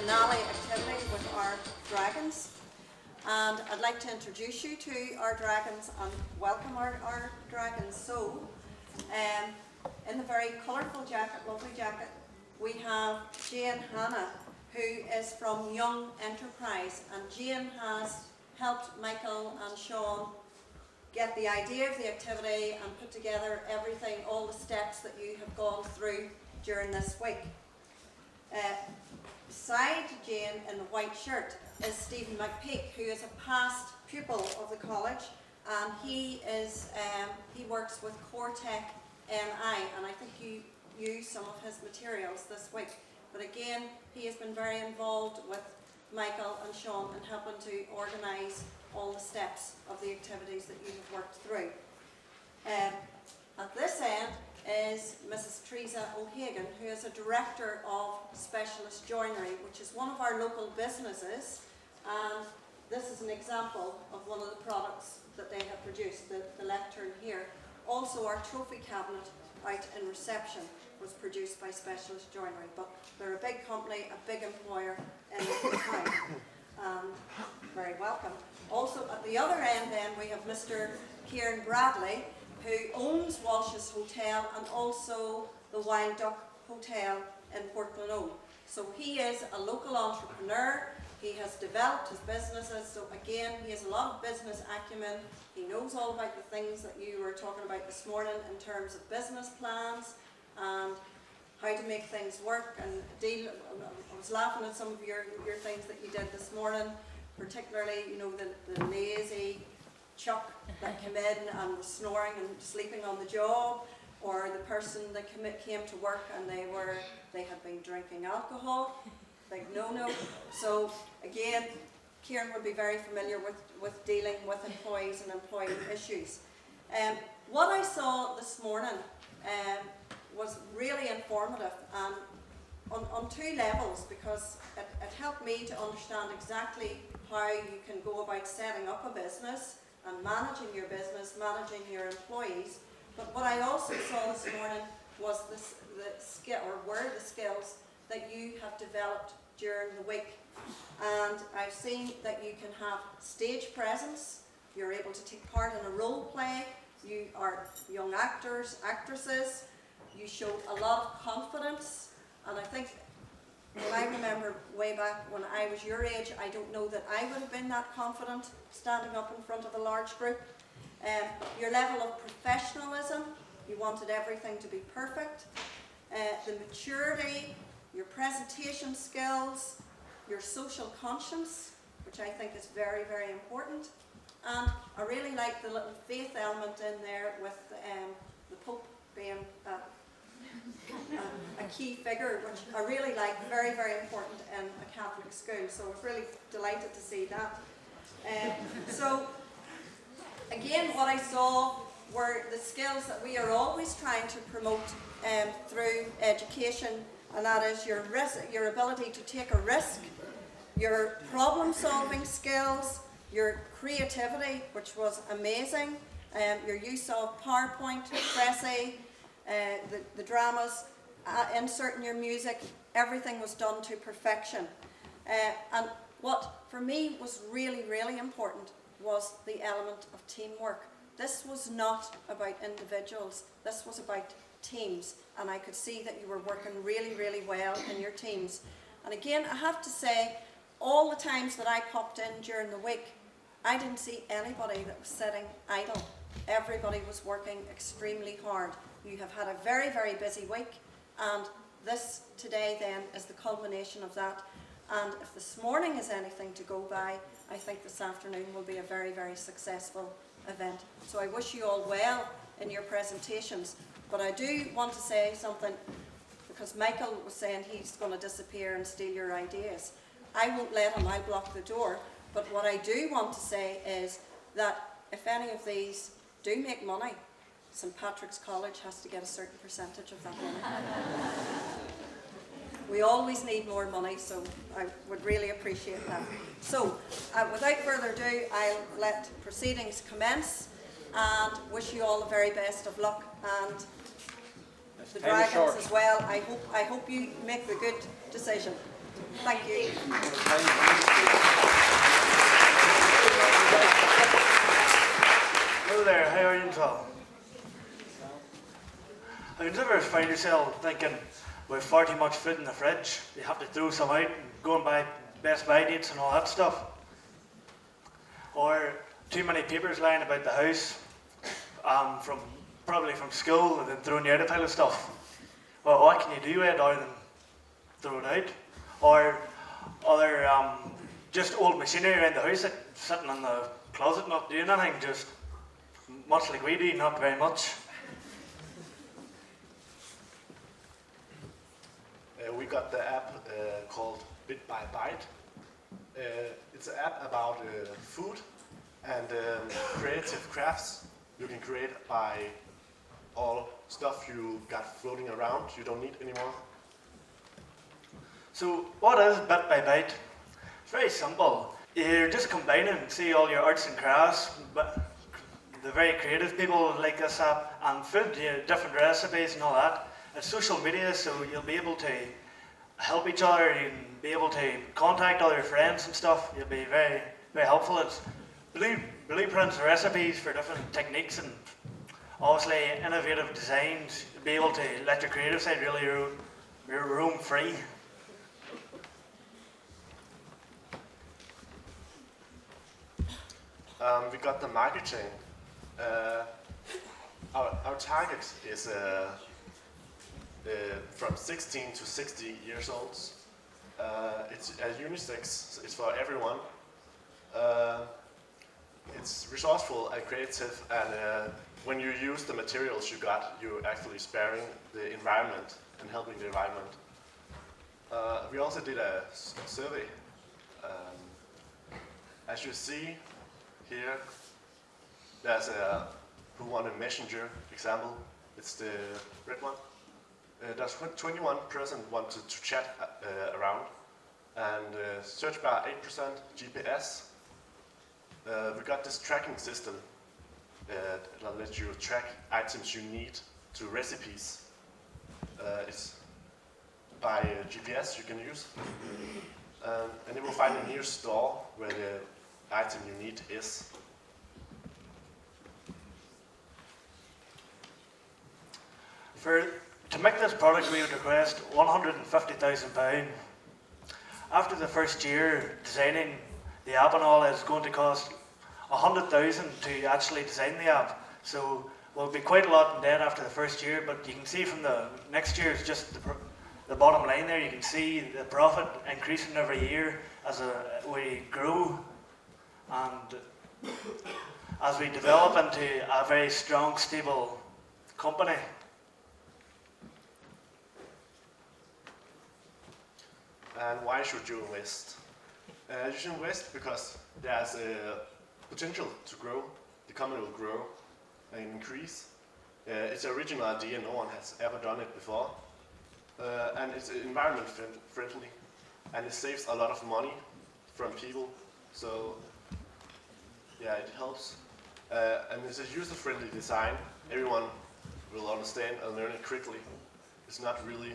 finale activity with our dragons. And I'd like to introduce you to our dragons and welcome our dragons. So, in the very colourful jacket, lovely jacket, we have Jane Hannah, who is from Young Enterprise. And Jane has helped Michael and Sean get the idea of the activity and put together everything, all the steps that you have gone through during this week. Beside Jane in the white shirt is Stephen McPeak, who is a past pupil of the college, and he works with Cortec NI, and I think you used some of his materials this week. But again, he has been very involved with Michael and Sean in helping to organise all the steps of the activities that you have worked through. At this end is Mrs. Teresa O'Hagan, who is a director of Specialist Joinery, which is one of our local businesses, and this is an example of one of the products that they have produced, the lectern here. Also, our trophy cabinet out in reception was produced by Specialist Joinery, but they're a big company, a big employer in the town. Very welcome. Also, at the other end then, we have Mr. Kieran Bradley, who owns Walsh's Hotel and also the Wild Duck Hotel in Portglenone. So he is a local entrepreneur. He has developed his businesses. So again, he has a lot of business acumen. He knows all about the things that you were talking about this morning in terms of business plans and how to make things work and deal. I was laughing at some of your things that you did this morning, particularly, you know, the lazy Chuck that came in and was snoring and sleeping on the job, or the person that came to work and they had been drinking alcohol. Big no-no. So again, Kieran would be very familiar with dealing with employees and employee issues. What I saw this morning was really informative on two levels, because it helped me to understand exactly how you can go about setting up a business and managing your business, managing your employees. But what I also saw this morning was the skills that you have developed during the week. And I've seen that you can have stage presence, you're able to take part in a role play, you are young actors, actresses, you show a lot of confidence, and I think when I remember way back when I was your age, I don't know that I would have been that confident standing up in front of a large group. Your level of professionalism, you wanted everything to be perfect. The maturity, your presentation skills, your social conscience, which I think is very, very important. And I really like the little faith element in there with the Pope being a key figure, which I really like, very, very important in a Catholic school. So I was really delighted to see that. So again, what I saw were the skills that we are always trying to promote through education, and that is your ability to take a risk, your problem-solving skills, your creativity, which was amazing, your use of PowerPoint, Prezi, the dramas, inserting your music, everything was done to perfection. And what for me was really, really important was the element of teamwork. This was not about individuals, this was about teams, and I could see that you were working really, really well in your teams. And again, I have to say, all the times that I popped in during the week, I didn't see anybody that was sitting idle. Everybody was working extremely hard. You have had a very, very busy week, and this today then is the culmination of that. And if this morning is anything to go by, I think this afternoon will be a very, very successful event. So I wish you all well in your presentations. But I do want to say something, because Michael was saying he's going to disappear and steal your ideas. I won't let him, I'll block the door. But what I do want to say is that if any of these do make money, St. Patrick's College has to get a certain percentage of that money. We always need more money, so I would really appreciate that. So, without further ado, I'll let proceedings commence and wish you all the very best of luck, and the dragons as well. I hope you make the good decision. Thank you. Hello there, how are you all? Have you ever find yourself thinking, with far too much food in the fridge, you have to throw some out and go and buy Best Buy dates and all that stuff? Or too many papers lying about the house, probably from school, and then throwing out a pile of stuff? Well, what can you do with it other than throw it out? Or other just old machinery around the house sitting in the closet not doing anything, just much like we do, not very much. We got the app called Bit by Byte. It's an app about food and creative crafts you can create by all stuff you got floating around you don't need anymore. So what is Bit by Byte? It's very simple. You're just combining, see, all your arts and crafts, but the very creative people like this app, and food, different recipes and all that. It's social media, so you'll be able to help each other, you can be able to contact other friends and stuff. You'll be very, very helpful. It's blueprints, recipes for different techniques, and obviously innovative designs. You'll be able to let your creative side really roam free. We got the marketing. Our target is from 16 to 60 years old. It's unisex, it's for everyone. It's resourceful and creative, and when you use the materials you got, you're actually sparing the environment and helping the environment. We also did a survey. As you see here, there's a who want a messenger example. It's the red one. There's 21% wanted to chat around, and search bar 8%, GPS. We got this tracking system that'll let you track items you need to recipes. It's by GPS you can use, and it will find a near store where the item you need is. To make this product, we would request £150,000. After the first year, designing the app and all is going to cost £100,000 to actually design the app. So we'll be quite a lot in debt after the first year, but you can see from the next year, it's just the bottom line there. You can see the profit increasing every year as we grow and as we develop into a very strong, stable company. And why should you invest? You should invest because there's a potential to grow. The company will grow and increase. It's an original idea, no one has ever done it before. And it's environment friendly, and it saves a lot of money from people. So yeah, it helps. And it's a user-friendly design. Everyone will understand and learn it quickly. It's not really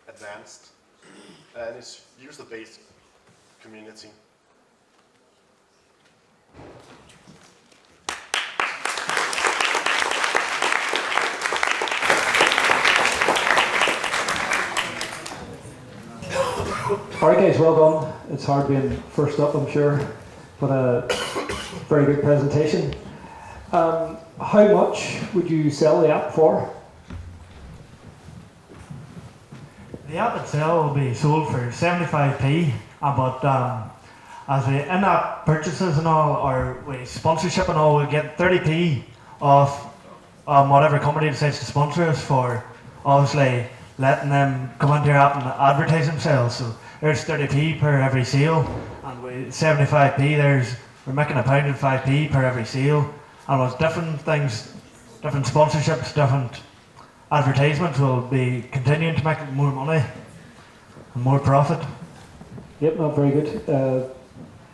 advanced. And it's user-based community. Alright guys, well done. It's hard being first up, I'm sure, but a very good presentation. How much would you sell the app for? The app itself will be sold for 75p, but as we in-app purchases and all, or with sponsorship and all, we'll get 30p off whatever company decides to sponsor us for obviously letting them come into your app and advertise themselves. So there's 30p per every sale, and with 75p we're making £1.05p per every sale, and with different things, different sponsorships, different advertisements, will be continuing to make more money and more profit. Yep, not very good.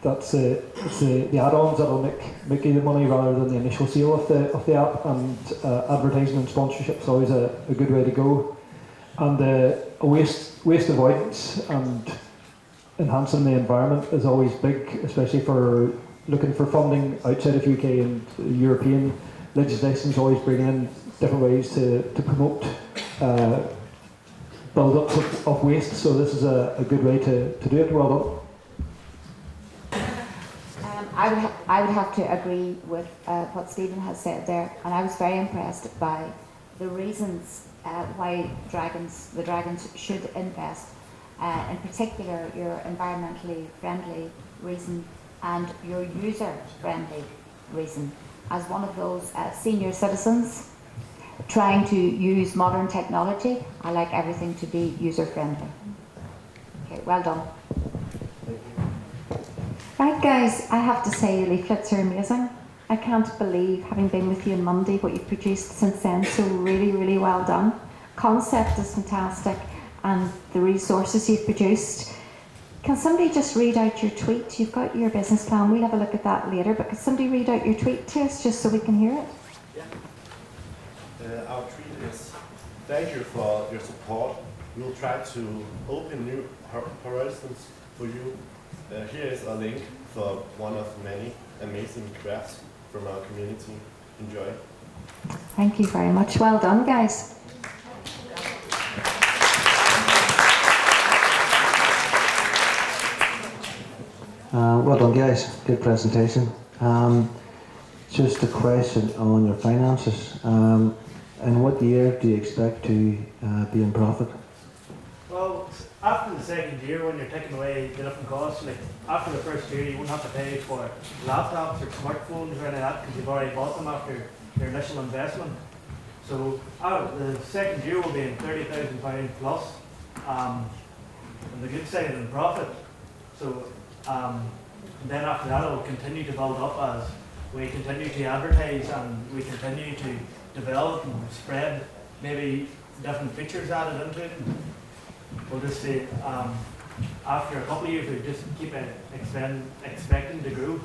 That's it's the add-ons that will make you the money rather than the initial sale of the app, and advertising and sponsorship is always a good way to go. And waste avoidance and enhancing the environment is always big, especially for looking for funding outside of UK, and European legislation is always bringing in different ways to promote build-up of waste. So this is a good way to do it. Well done. I would have to agree with what Stephen has said there, and I was very impressed by the reasons why the Dragons should invest. In particular, your environmentally friendly reason and your user-friendly reason. As one of those senior citizens trying to use modern technology, I like everything to be user-friendly. Okay, well done. Right guys, I have to say your leaflets are amazing. I can't believe, having been with you on Monday, what you've produced since then, so really, really well done. Concept is fantastic, and the resources you've produced. Can somebody just read out your tweet? You've got your business plan, we'll have a look at that later, but could somebody read out your tweet to us just so we can hear it? Yeah. Our tweet is, thank you for your support. We'll try to open new horizons for you. Here is a link for one of many amazing crafts from our community. Enjoy. Thank you very much. Well done, guys. Well done, guys. Good presentation. Just a question on your finances. In what year do you expect to be in profit? Well, after the second year, when you're taking away the different costs, like after the first year, you won't have to pay for laptops or smartphones or any of that because you've already bought them after your initial investment. So the second year will be in £30,000 plus, and the good side in profit. So and then after that, it will continue to build up as we continue to advertise and we continue to develop and spread maybe different features added into it. We'll just say after a couple of years, we just keep expecting to grow.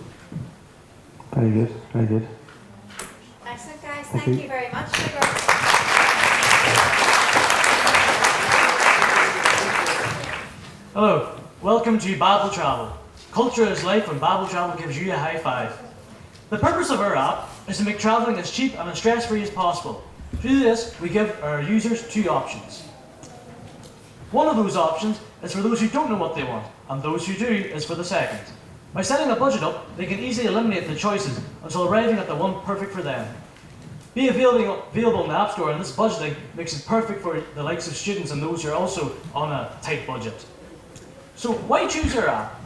Very good, very good. Excellent, guys. Thank Thank you. you very much. Hello, welcome to Babel Travel. Culture is life when Babel Travel gives you a high five. The purpose of our app is to make traveling as cheap and as stress-free as possible. To do this, we give our users two options. One of those options is for those who don't know what they want, and those who do is for the second. By setting a budget up, they can easily eliminate the choices until arriving at the one perfect for them. Being available in the App Store, and this budgeting makes it perfect for the likes of students and those who are also on a tight budget. So why choose our app?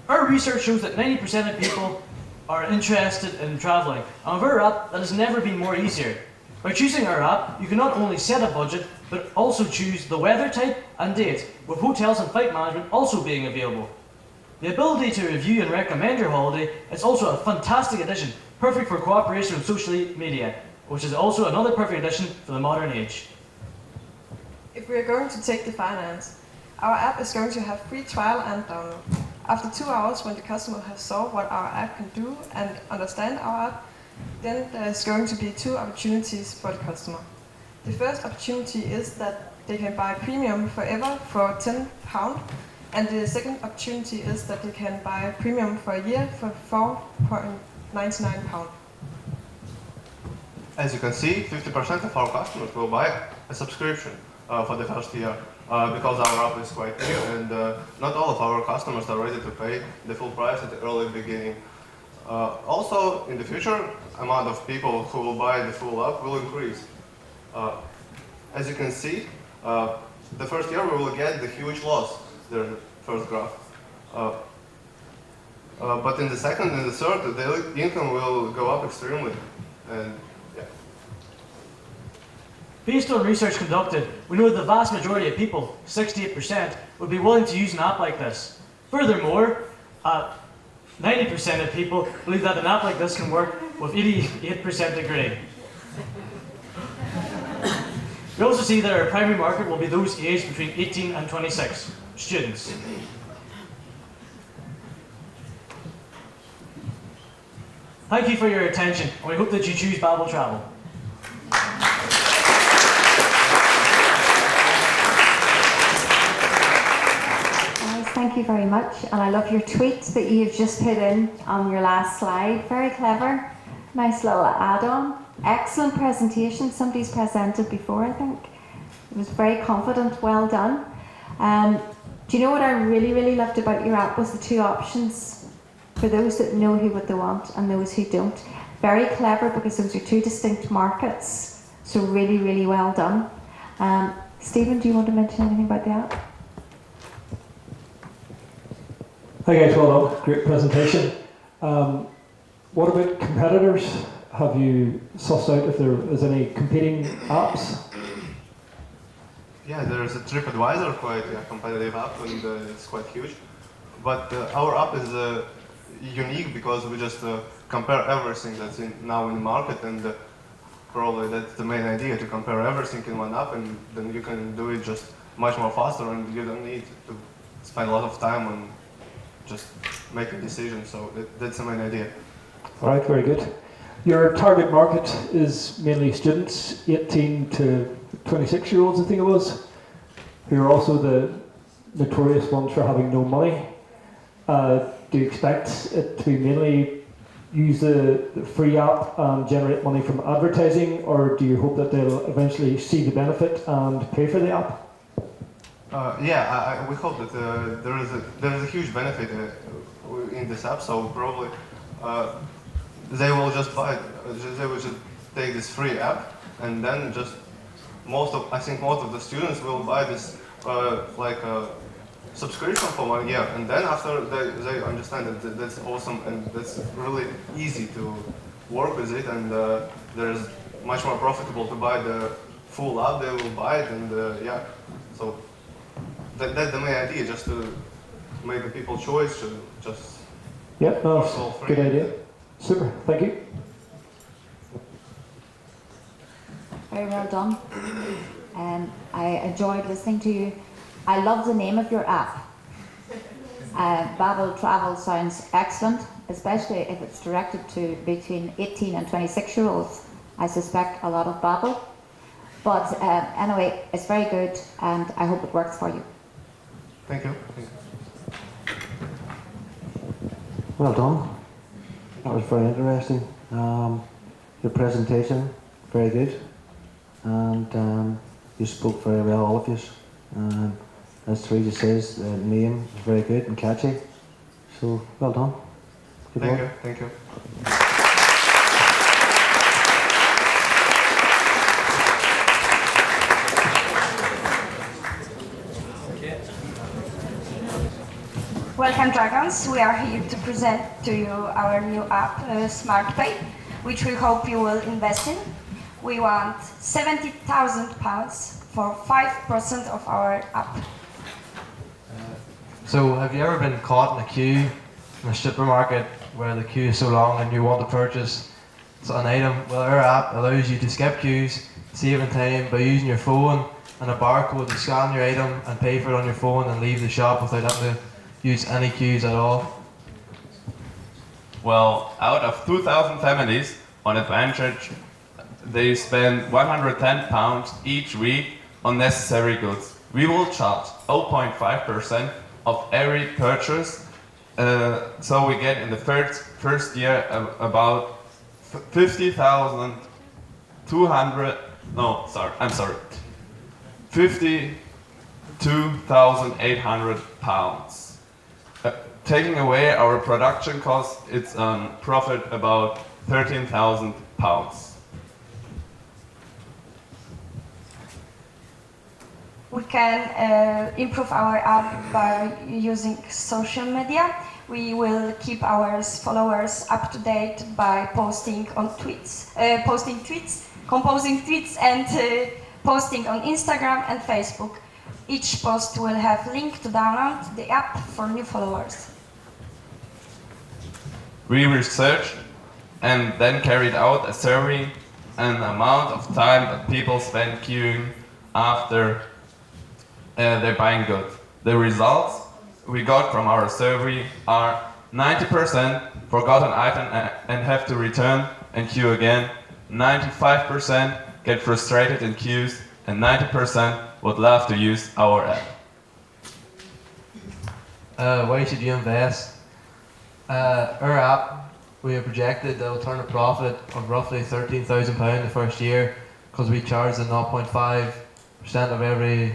Our research shows that 90% of people are interested in travelling, and with our app, that has never been more easier. By choosing our app, you can not only set a budget, but also choose the weather type and date, with hotels and flight management also being available. The ability to review and recommend your holiday is also a fantastic addition, perfect for cooperation with social media, which is also another perfect addition for the modern age. If we are going to take the finance, our app is going to have free trial and download. After 2 hours, when the customer has saw what our app can do and understand our app, then there's going to be two opportunities for the customer. The first opportunity is that they can buy premium forever for £10, and the second opportunity is that they can buy premium for a year for £4.99. As you can see, 50% of our customers will buy a subscription for the first year because our app is quite new, and not all of our customers are ready to pay the full price at the early beginning. Also, in the future, amount of people who will buy the full app will increase. As you can see, the first year we will get the huge loss, the first graph. But in the second and the third, the income will go up extremely. And yeah. Based on research conducted, we know that the vast majority of people, 68%, would be willing to use an app like this. Furthermore, 90% of people believe that an app like this can work with 88% agree. We also see that our primary market will be those aged between 18 and 26, students. Thank you for your attention, and we hope that you choose Babel Travel. Thank thank you very much. And I love your tweet that you've just put in on your last slide. Very clever. Nice little add-on. Excellent presentation. Somebody's presented before, I think. It was very confident. Well done. Do you know what I really, really loved about your app was the two options for those that know what they want and those who don't. Very clever, because those are two distinct markets. So really, really well done. Stephen, do you want to mention anything about the app? Hi guys, well done. Great presentation. What about competitors? Have you sussed out if there is any competing apps? Yeah, there is a TripAdvisor, quite a competitive app, and it's quite huge. But our app is unique because we just compare everything that's now in the market, and probably that's the main idea, to compare everything in one app, and then you can do it just much more faster, and you don't need to spend a lot of time on just making decisions. So that's the main idea. All right, very good. Your target market is mainly students, 18 to 26-year-olds, I think it was, who are also the notorious ones for having no money. Do you expect it to be mainly use the free app and generate money from advertising, or do you hope that they'll eventually see the benefit and pay for the app? We hope that there is a huge benefit in this app. So probably they will just buy it. They will just take this free app, and then just I think most of the students will buy this like a subscription for 1 year, and then after they understand that that's awesome and that's really easy to work with it, and there's much more profitable to buy the full app. They will buy it, and so that's the main idea, just to make the people choice to just. Yeah, no, that's a good idea. Super, thank you. Very well done. I enjoyed listening to you. I love the name of your app. Babel Travel sounds excellent, especially if it's directed to between 18 and 26-year-olds. I suspect a lot of Babel. But anyway, it's very good, and I hope it works for you. Thank you. Well done. That was very interesting. Your presentation, very good. And you spoke very well, all of you. As Teresa says, the name is very good and catchy. So, well done. Good Thank work. you. Thank you. Welcome, Dragons. We are here to present to you our new app, SmartPay, which we hope you will invest in. We want £70,000 for 5% of our app. So have you ever been caught in a queue in a supermarket where the queue is so long and you want to purchase an item? Well, our app allows you to skip queues, saving time by using your phone and a barcode to scan your item and pay for it on your phone and leave the shop without having to use any queues at all. Well, out of 2,000 families on Advantage, they spend £110 each week on necessary goods. We will charge 0.5% of every purchase, so we get in the first year about 52,800 pounds. Taking away our production costs, it's on profit about 13,000 pounds. We can improve our app by using social media. We will keep our followers up to date by posting tweets, composing tweets, and posting on Instagram and Facebook. Each post will have a link to download the app for new followers. We researched and then carried out a survey on the amount of time that people spend queuing after they're buying goods. The results we got from our survey are 90% forgot an item and have to return and queue again, 95% get frustrated in queues, and 90% would love to use our app. why should you invest? Our app, we have projected that will turn a profit of roughly £13,000 the first year because we charge the 0.5% of every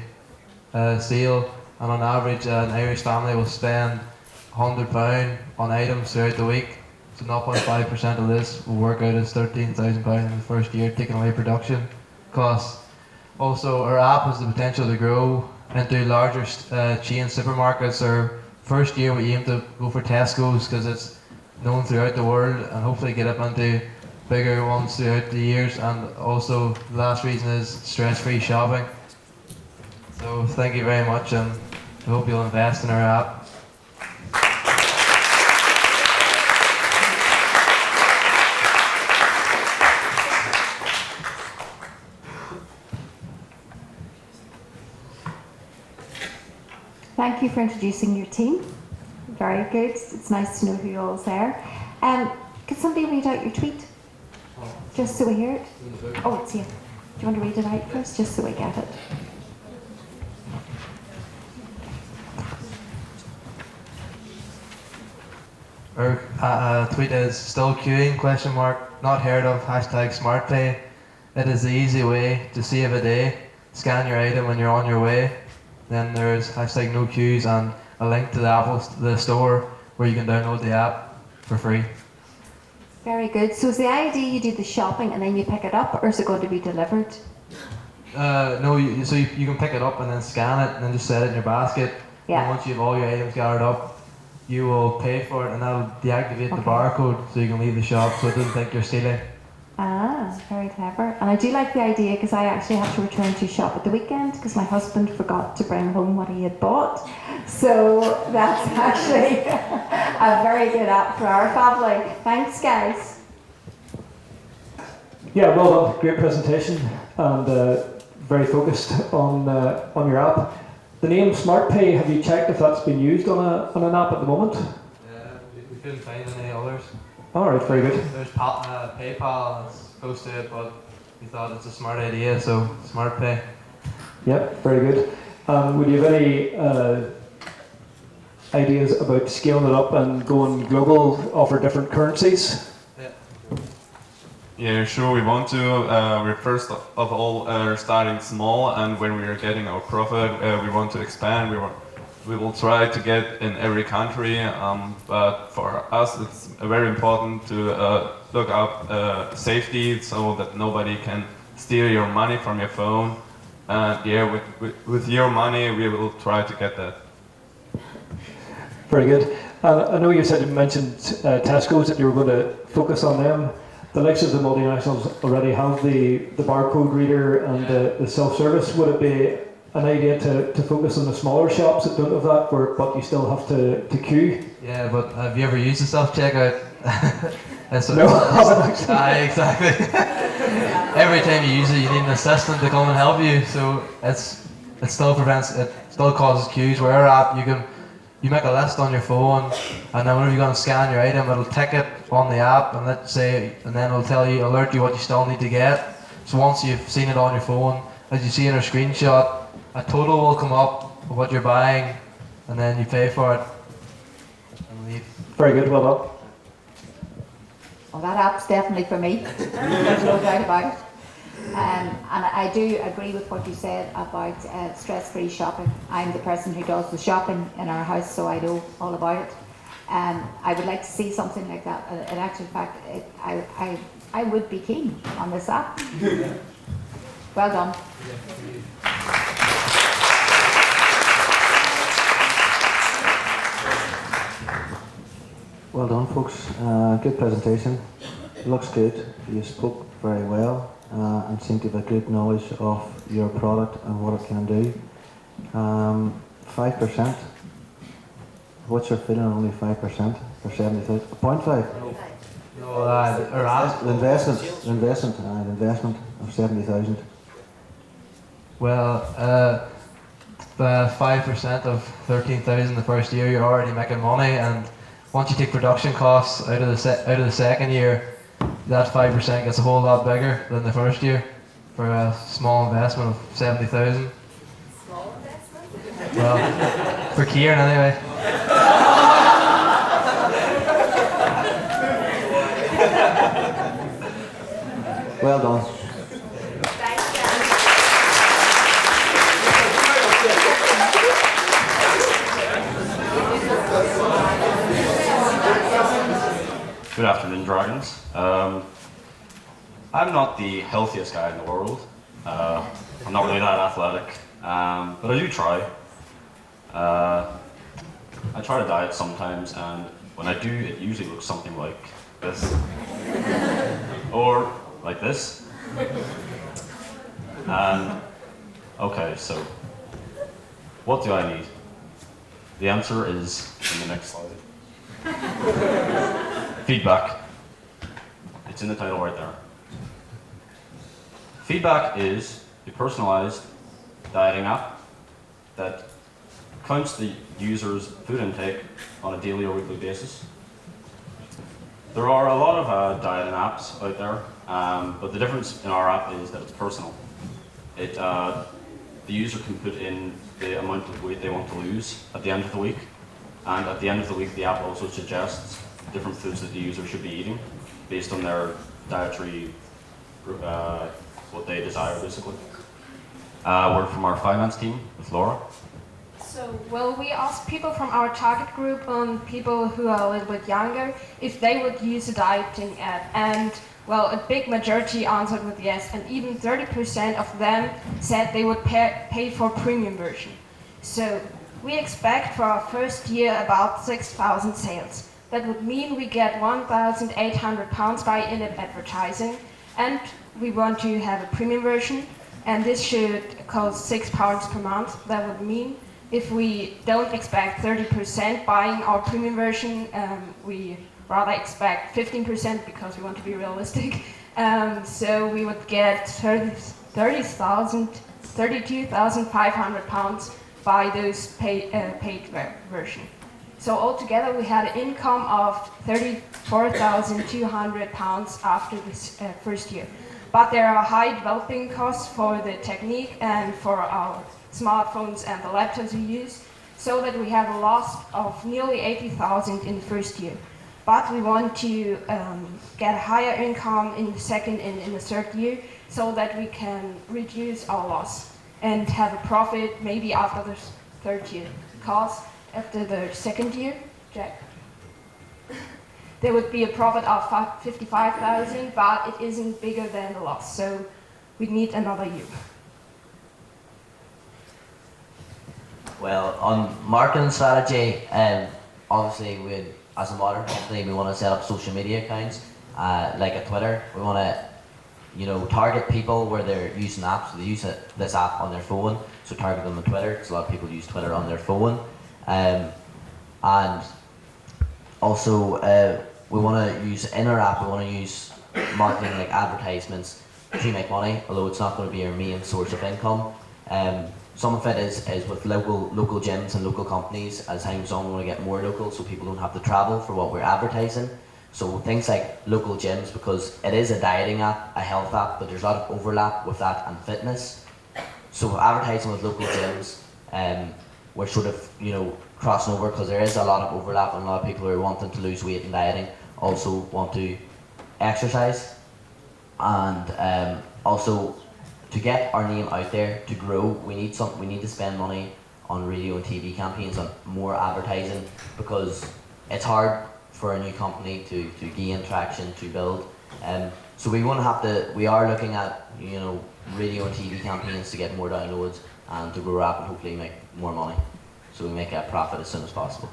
sale, and on average an Irish family will spend £100 on items throughout the week. So 0.5% of this will work out as £13,000 in the first year, taking away production costs. Also, our app has the potential to grow into larger chain supermarkets. Our first year we aim to go for Tesco's because it's known throughout the world, and hopefully get up into bigger ones throughout the years. And also the last reason is stress-free shopping. So thank you very much, and I hope you'll invest in our app. Thank you for introducing your team. Very good. It's nice to know who all's there. Could somebody read out your tweet? Just so we hear it. Oh, it's here. Do you want to read it out first, just so we get it? Our tweet is still queuing, question mark, not heard of, hashtag SmartPay. It is the easy way to save a day. Scan your item when you're on your way. Then there's hashtag no queues and a link to the store where you can download the app for free. Very good. So is the idea you do the shopping and then you pick it up, or is it going to be delivered? No, so you can pick it up and then scan it and then just set it in your basket. Yeah. And once you have all your items gathered up, you will pay for it and that'll deactivate the barcode so you can leave the shop so it doesn't think you're stealing. Ah, very clever. And I do like the idea because I actually had to return to shop at the weekend because my husband forgot to bring home what he had bought. So that's actually a very good app for our family. Thanks, guys. Yeah, well done. Great presentation, and very focused on your app. The name SmartPay, have you checked if that's been used on an app at the moment? We couldn't find any others. All right, very good. There's PayPal that's close to it, but we thought it's a smart idea, so SmartPay. Yep, very good. Would you have any ideas about scaling it up and going global, offer different currencies? Yeah, sure. We want to. We're first of all starting small, and when we are getting our profit, we want to expand. We will try to get in every country, but for us, it's very important to look up safety so that nobody can steal your money from your phone. And yeah, with your money, we will try to get that. Very good. I know you mentioned Tesco's, that you were going to focus on them. The likes of the multinationals already have the barcode reader and the self-service. Would it be an idea to focus on the smaller shops that don't have that, but you still have to queue? Yeah, but have you ever used the self-checkout? No, I haven't actually. Exactly. Every time you use it, you need an assistant to come and help you. So it still causes queues. Where our app, you make a list on your phone, and then whenever you're going to scan your item, it'll tick it on the app, and then it'll alert you what you still need to get. So once you've seen it on your phone, as you see in our screenshot, a total will come up of what you're buying, and then you pay for it and leave. Very good, well done. Well, that app's definitely for me. There's no doubt about it. And I do agree with what you said about stress-free shopping. I'm the person who does the shopping in our house, so I know all about it. I would like to see something like that. In actual fact, I would be keen on this app. Well done. Well done, folks. Good presentation. Looks good. You spoke very well and seem to have a good knowledge of your product and what it can do. 5%. What's your feeling on only 5% for 70,000? 0.5? No, the investment of 70,000. Well, 5% of 13,000 the first year, you're already making money, and once you take production costs out of the second year, that 5% gets a whole lot bigger than the first year for a small investment of 70,000. Small investment? Well, for Kieran anyway. Well done. Good afternoon, Dragons. I'm not the healthiest guy in the world. I'm not really that athletic, but I do try. I try to diet sometimes, and when I do, it usually looks something like this. Or like this. And, okay, so, what do I need? The answer is in the next slide. Feedback. It's in the title right there. Feedback is a personalized dieting app that counts the user's food intake on a daily or weekly basis. There are a lot of dieting apps out there, but the difference in our app is that it's personal. The user can put in the amount of weight they want to lose at the end of the week, and at the end of the week the app also suggests different foods that the user should be eating based on their dietary, what they desire basically. Word from our finance team with Laura. So, well, we asked people from our target group and people who are a little bit younger if they would use a dieting app, and well, a big majority answered with yes, and even 30% of them said they would pay for premium version. So we expect for our first year about 6,000 sales. That would mean we get £1,800 by in-app advertising, and we want to have a premium version, and this should cost £6 per month. That would mean if we don't expect 30% buying our premium version, we rather expect 15% because we want to be realistic. So we would get £32,500 by those paid version. So altogether we had an income of £34,200 after this first year. But there are high developing costs for the technique and for our smartphones and the laptops we use, so that we have a loss of nearly 80,000 in the first year. But we want to get a higher income in the second and in the third year, so that we can reduce our loss and have a profit maybe after the third year. Because after the second year, Jack, there would be a profit of 55,000, but it isn't bigger than the loss, so we need another year. Well, on marketing strategy, obviously as a modern company, we want to set up social media accounts, like a Twitter. We want to, target people where they're using apps. So they use this app on their phone, so target them on Twitter, because a lot of people use Twitter on their phone. And also, we want to use in our app. We want to use marketing like advertisements to make money, although it's not going to be our main source of income. Some of it is with local gyms and local companies. As time goes on, we want to get more local so people don't have to travel for what we're advertising. So things like local gyms, because it is a dieting app, a health app, but there's a lot of overlap with that and fitness. So advertising with local gyms, we're sort of, crossing over, because there is a lot of overlap, and a lot of people who are wanting to lose weight and dieting also want to exercise. And also, to get our name out there, to grow, we need to spend money on radio and TV campaigns, on more advertising, because it's hard for a new company to gain traction, to build. So we are looking at, radio and TV campaigns to get more downloads and to grow up and hopefully make more money, so we make a profit as soon as possible.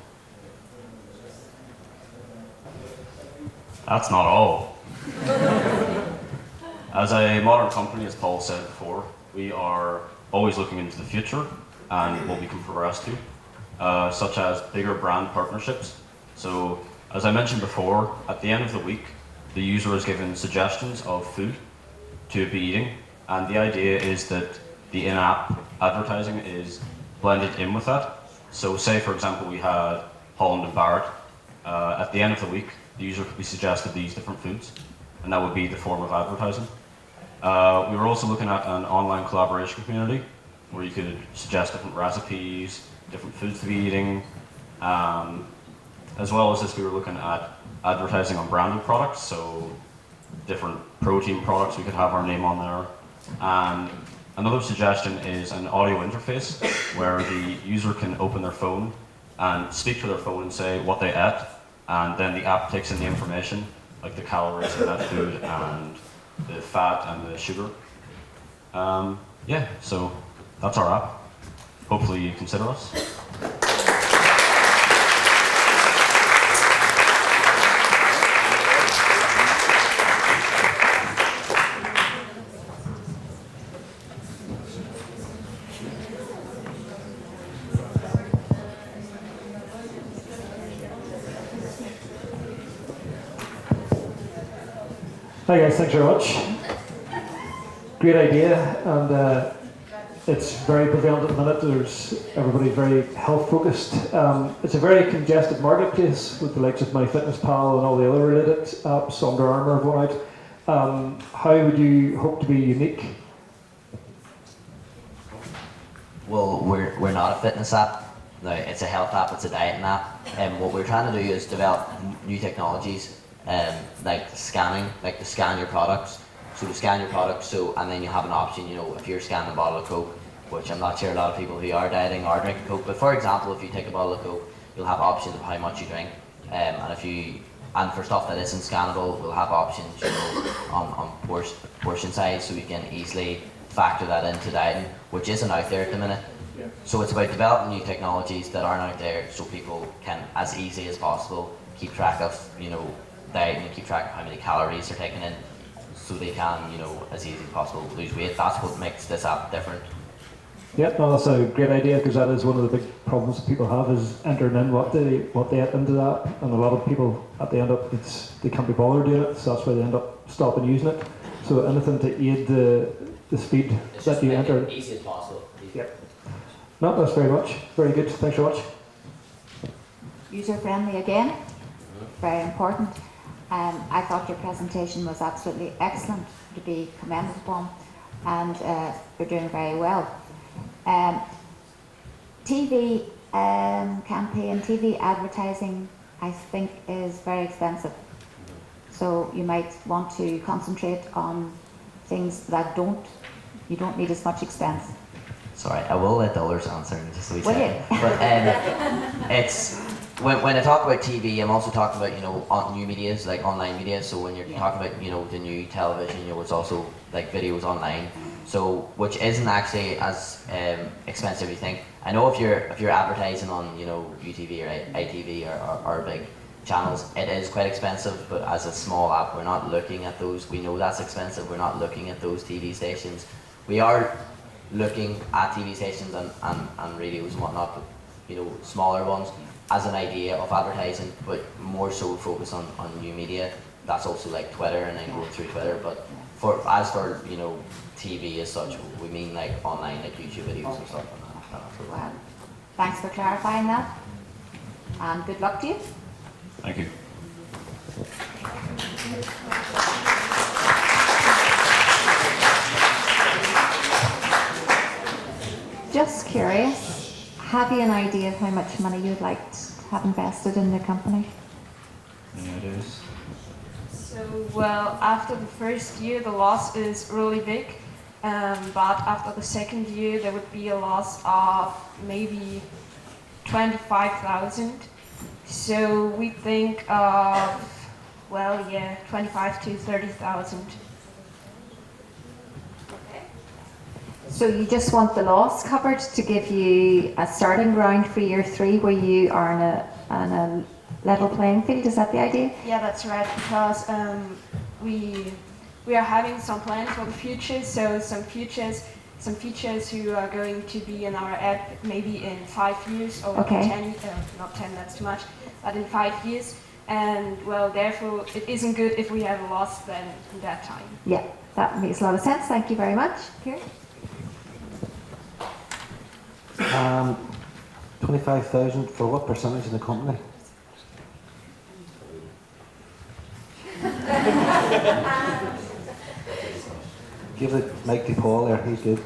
That's not all. As a modern company, as Paul said before, we are always looking into the future and what we can progress to, such as bigger brand partnerships. So, as I mentioned before, at the end of the week, the user is given suggestions of food to be eating, and the idea is that the in-app advertising is blended in with that. So say, for example, we had Holland and Barrett. At the end of the week, the user could be suggested these different foods, and that would be the form of advertising. We were also looking at an online collaboration community where you could suggest different recipes, different foods to be eating. As well as this, we were looking at advertising on branded products, so different protein products, we could have our name on there. And another suggestion is an audio interface where the user can open their phone and speak to their phone and say what they ate, and then the app takes in the information, like the calories in that food and the fat and the sugar. Yeah, so that's our app. Hopefully you consider us. Hi guys, thanks very much. Great idea, and it's very prevalent at the minute. Everybody's very health focused. It's a very congested marketplace with the likes of MyFitnessPal and all the other related apps. Under Armour have one out. How would you hope to be unique? Well, we're not a fitness app. No, it's a health app, it's a dieting app. And what we're trying to do is develop new technologies, like scanning, like to scan your products. So to scan your products, and then you have an option, you know, if you're scanning a bottle of Coke, which I'm not sure a lot of people who are dieting are drinking Coke, but for example, if you take a bottle of Coke, you'll have options of how much you drink. And for stuff that isn't scannable, we'll have options, you know, on portion size, so we can easily factor that into dieting, which isn't out there at the minute. Yeah. So it's about developing new technologies that aren't out there, so people can, as easy as possible, keep track of, you know, dieting and keep track of how many calories they're taking in, so they can, you know, as easy as possible lose weight. That's what makes this app different. Yeah, no, that's a great idea, because that is one of the big problems that people have, is entering in what they eat into that, and a lot of people at the end up they can't be bothered doing it, so that's why they end up stopping using it. So anything to aid the speed It's that you enter. as easy as possible. Yeah. No, that's very much. Very good. Thanks very much. User friendly again, very important. I thought your presentation was absolutely excellent, to be commended upon, and you're doing very well. TV campaign, TV advertising, I think, is very expensive. So you might want to concentrate on things that you don't need as much expense. Sorry, I will let the others answer in just a wee Will second. you? But it's when I talk about TV, I'm also talking about, you know, new medias, like online media. So when you're talking about, you know, the new television, you know, it's also like videos online. So which isn't actually as expensive as you think. I know if you're advertising on, you know, UTV or ITV or big channels, it is quite expensive. But as a small app, we're not looking at those. We know that's expensive. We're not looking at those TV stations. We are looking at TV stations and radios and whatnot, but, you know, smaller ones as an idea of advertising, but more so focus on new media. That's also like Twitter and then going through Twitter. But as for you know, TV as such, we mean like online, like YouTube videos and stuff like that. Well, thanks for clarifying that, and good luck to you. Thank you. Just curious, have you an idea of how much money you'd like to have invested in the company? Any ideas? So, well, after the first year, the loss is really big. But after the second year, there would be a loss of maybe 25,000. So we think of, well, yeah, 25 to 30,000. So you just want the loss covered to give you a starting ground for year 3 where you are on a level playing field, is that the idea? Yeah, that's right, because we are having some plans for the future, so some features who are going to be in our app maybe in 5 years or Okay. 10, not 10, that's too much, but in 5 years. And well, therefore, it isn't good if we have a loss then in that time. Yeah, that makes a lot of sense. Thank you very much. Kieran? 25,000 for what percentage of the company? Give the mic to Paul there, he's good.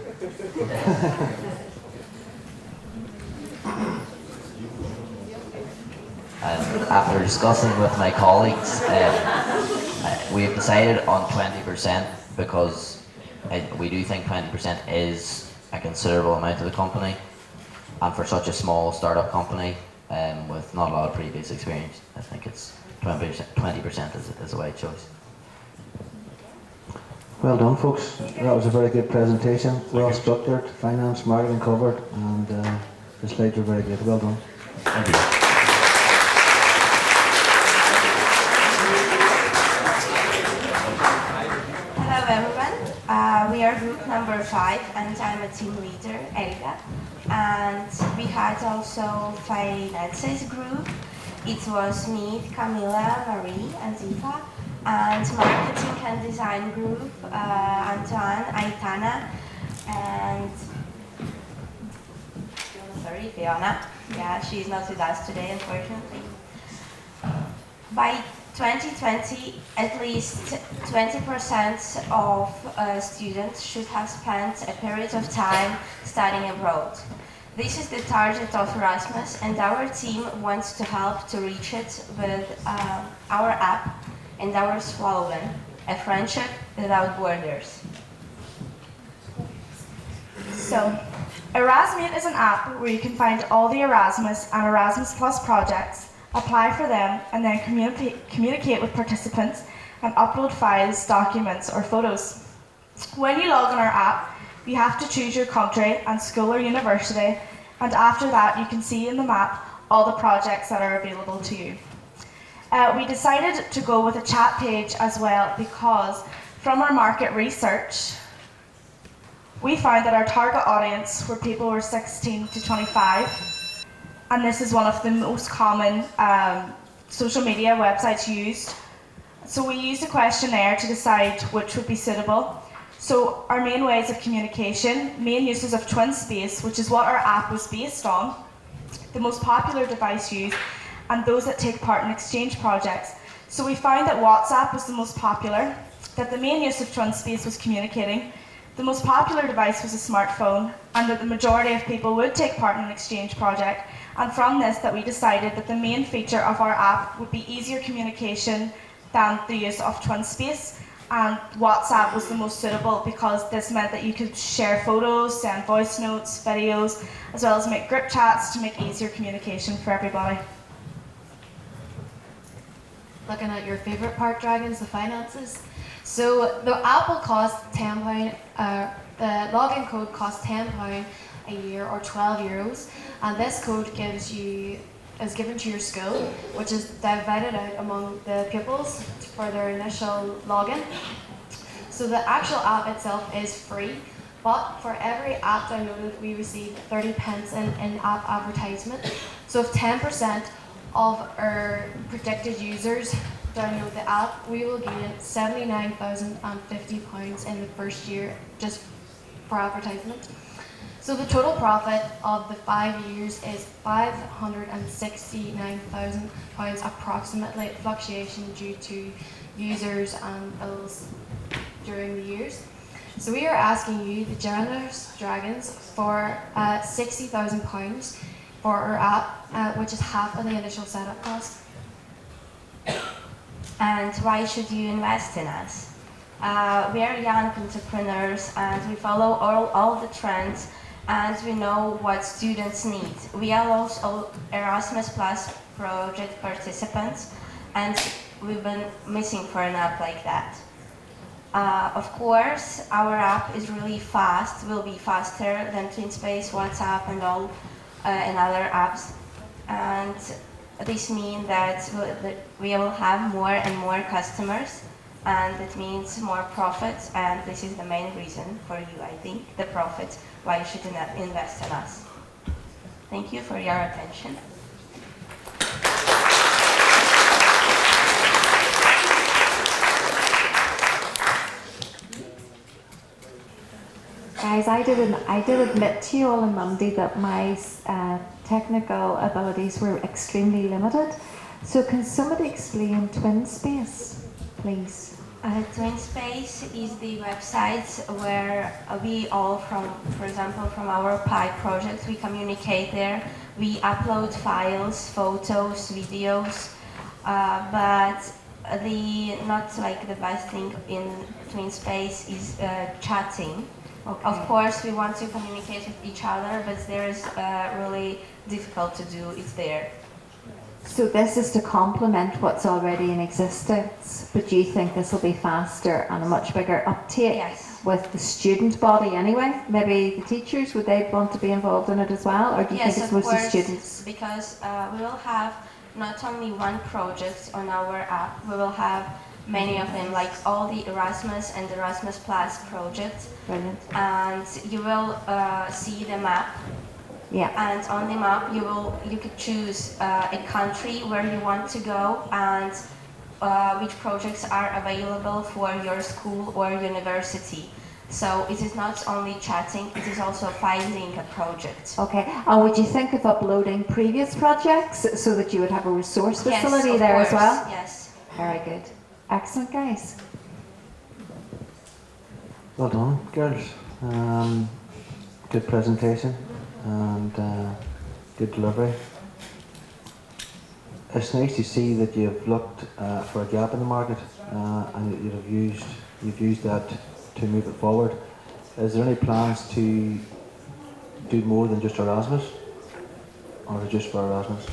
After discussing with my colleagues, We have decided on 20% because we do think 20% is a considerable amount to the company, and for such a small startup company with not a lot of previous experience, I think it's 20% is a right choice. Well done, folks. That was a very good presentation. Well structured, finance, marketing covered, and the slides were very good. Well done. Thank you. Hello everyone, we are group number 5 and I'm a team leader, Elga. And we had also finances group. It was me, Camila, Marie and Eva. And marketing and design group, Antoine, Aitana, and sorry, Fiona. Yeah, she's not with us today, unfortunately. By 2020, at least 20% of students should have spent a period of time studying abroad. This is the target of Erasmus, and our team wants to help to reach it with our app and our slogan, a friendship without borders. So, Erasmus is an app where you can find all the Erasmus and Erasmus Plus projects, apply for them, and then communicate with participants and upload files, documents, or photos. When you log on our app, you have to choose your country and school or university, and after that you can see in the map all the projects that are available to you. We decided to go with a chat page as well because from our market research, we found that our target audience were people who were 16 to 25, and this is one of the most common social media websites used. So we used a questionnaire to decide which would be suitable. So our main ways of communication, main uses of TwinSpace, which is what our app was based on, the most popular device used, and those that take part in exchange projects. So we found that WhatsApp was the most popular, that the main use of TwinSpace was communicating, the most popular device was a smartphone, and that the majority of people would take part in an exchange project. And from this, that we decided that the main feature of our app would be easier communication than the use of TwinSpace, and WhatsApp was the most suitable because this meant that you could share photos, send voice notes, videos, as well as make group chats to make easier communication for everybody. Looking at your favourite part, Dragons, the finances. So the app will cost £10, the login code costs £10 a year or €12, and this code is given to your school, which is divided out among the pupils for their initial login. So the actual app itself is free, but for every app downloaded, we receive 30p in in-app advertisement. So if 10% of our predicted users download the app, we will gain £79,050 in the first year just for advertisement. So the total profit of the 5 years is £569,000 approximately, fluctuation due to users and bills during the years. So we are asking you, the generous Dragons, for £60,000 for our app, which is half of the initial setup cost. And why should you invest in us? We are young entrepreneurs and we follow all the trends, and we know what students need. We are also Erasmus Plus project participants, and we've been missing for an app like that. Of course, our app is really fast, will be faster than TwinSpace, WhatsApp and all and other apps. And this means that we will have more and more customers, and it means more profit, and this is the main reason for you, I think, the profit, why you should invest in us. Thank you for your attention. Guys, I did admit to you all on Monday that my technical abilities were extremely limited. So can somebody explain TwinSpace, please? TwinSpace is the website where we all for example, from our Pi project, we communicate there. We upload files, photos, videos, but not like the best thing in twin space is chatting. Okay. Of course, we want to communicate with each other, but there is really difficult to do it there. So this is to complement what's already in existence, but do you think this will be faster and a much bigger uptake? Yes. With the student body anyway? Maybe the teachers, would they want to be involved in it as well? Or do you think it's mostly students? Because we will have not only one project on our app, we will have many of them, like all the Erasmus and Erasmus Plus projects. Brilliant. And you will see the map. Yeah. And on the map you could choose a country where you want to go and which projects are available for your school or university. So it is not only chatting, it is also finding a project. Okay, and would you think of uploading previous projects so that you would have a resource facility yes, there course. as well? Yes. Very good. Excellent, guys. Well done, girls. Good presentation and good delivery. It's nice to see that you've looked for a gap in the market and that you've used that to move it forward. Is there any plans to do more than just Erasmus, or just for Erasmus?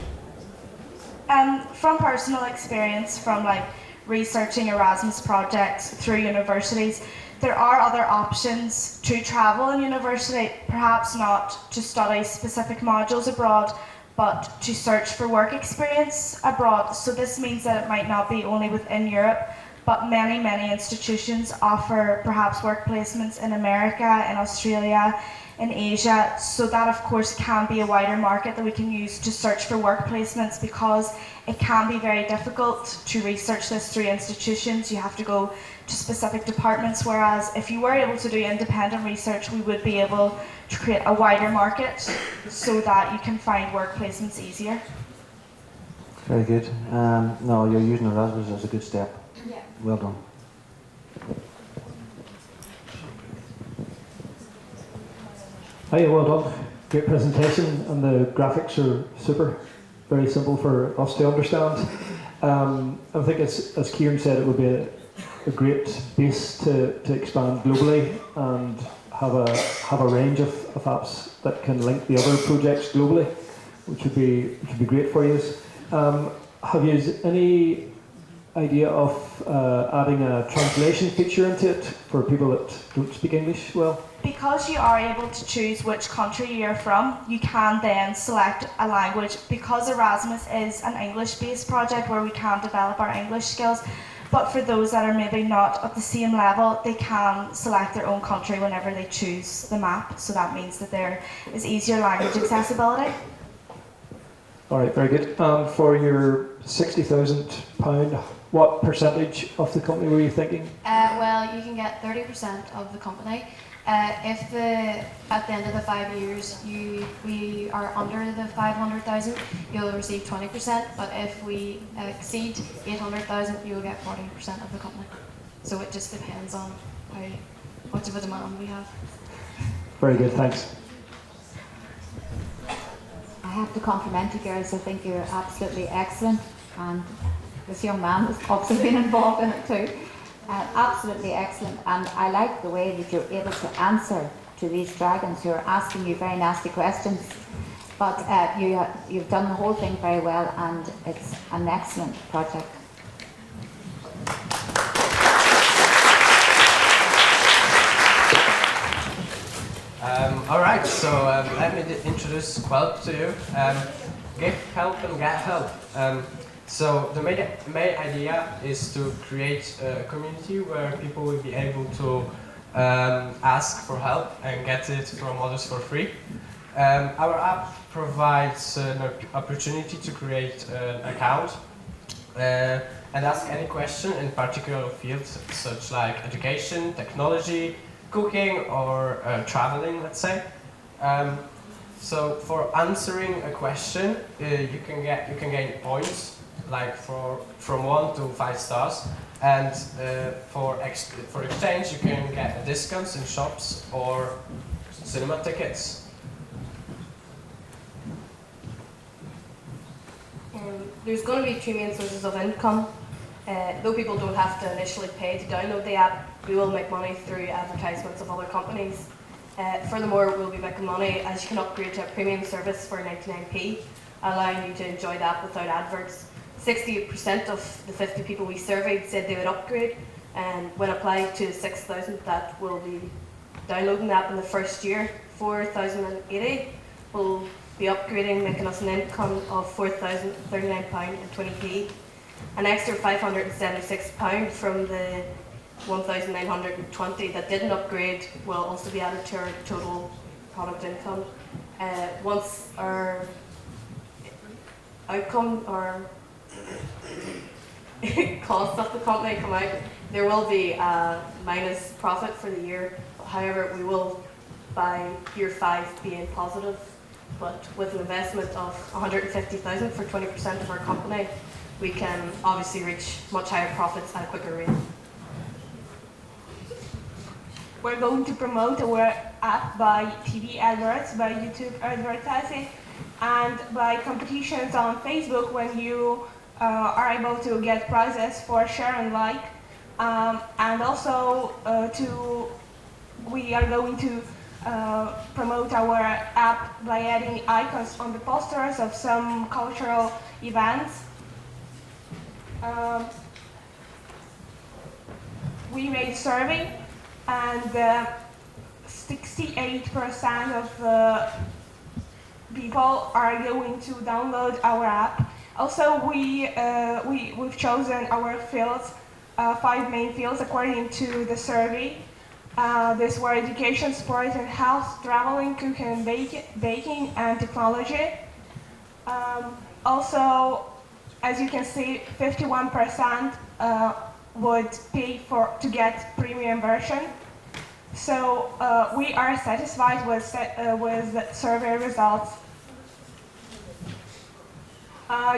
From personal experience, from like researching Erasmus projects through universities, there are other options to travel in university, perhaps not to study specific modules abroad, but to search for work experience abroad. So this means that it might not be only within Europe, but many, many institutions offer perhaps work placements in America, in Australia, in Asia. So that of course can be a wider market that we can use to search for work placements, because it can be very difficult to research this through institutions. You have to go to specific departments, whereas if you were able to do independent research, we would be able to create a wider market so that you can find work placements easier. Very good. No, you're using Erasmus as a good step. Yeah. Well done. Hi, well done. Great presentation, and the graphics are super. Very simple for us to understand. I think, as Kieran said, it would be a great base to expand globally and have a range of apps that can link the other projects globally, which would be great for you. Have you any idea of adding a translation feature into it for people that don't speak English well? Because you are able to choose which country you're from, you can then select a language. Because Erasmus is an English-based project where we can develop our English skills, but for those that are maybe not at the same level, they can select their own country whenever they choose the map. So that means that there is easier language accessibility. All right, very good. For your £60,000, what percentage of the company were you thinking? Well, you can get 30% of the company. If at the end of the 5 years we are under the 500,000, you'll receive 20%. But if we exceed 800,000, you'll get 40% of the company. So it just depends on how much of a demand we have. Very good, thanks. I have to compliment you girls. I think you're absolutely excellent, and this young man has also been involved in it too. Absolutely excellent, and I like the way that you're able to answer to these dragons who are asking you very nasty questions. But you've done the whole thing very well, and it's an excellent project. All right, so let me introduce Quelp to you. Give help and get help. So the main idea is to create a community where people will be able to ask for help and get it from others for free. Our app provides an opportunity to create an account and ask any question in particular fields such like education, technology, cooking, or traveling, let's say. So for answering a question, you can gain points, like from 1 to 5 stars, and for exchange you can get discounts in shops or cinema tickets. There's going to be 2 main sources of income. Though people don't have to initially pay to download the app, we will make money through advertisements of other companies. Furthermore, we'll be making money as you can upgrade to a premium service for 99p, allowing you to enjoy the app without adverts. 68% of the 50 people we surveyed said they would upgrade, and when applied to 6,000 that will be downloading the app in the first year, 4,080 will be upgrading, making us an income of £4,039.20p. An extra £576 from the 1,920 that didn't upgrade will also be added to our total product income. Once our outcome or costs of the company come out, there will be a minus profit for the year. However, we will by year 5 be in positive, but with an investment of 150,000 for 20% of our company, we can obviously reach much higher profits at a quicker rate. We're going to promote our app by TV adverts, by YouTube advertising, and by competitions on Facebook when you are able to get prizes for share and like. And also we are going to promote our app by adding icons on the posters of some cultural events. We made a survey, and 68% of people are going to download our app. Also, we've chosen our fields, 5 main fields according to the survey. These were education, sport and health, traveling, cooking and baking, and technology. Also, as you can see, 51% would pay to get premium version. So we are satisfied with the survey results.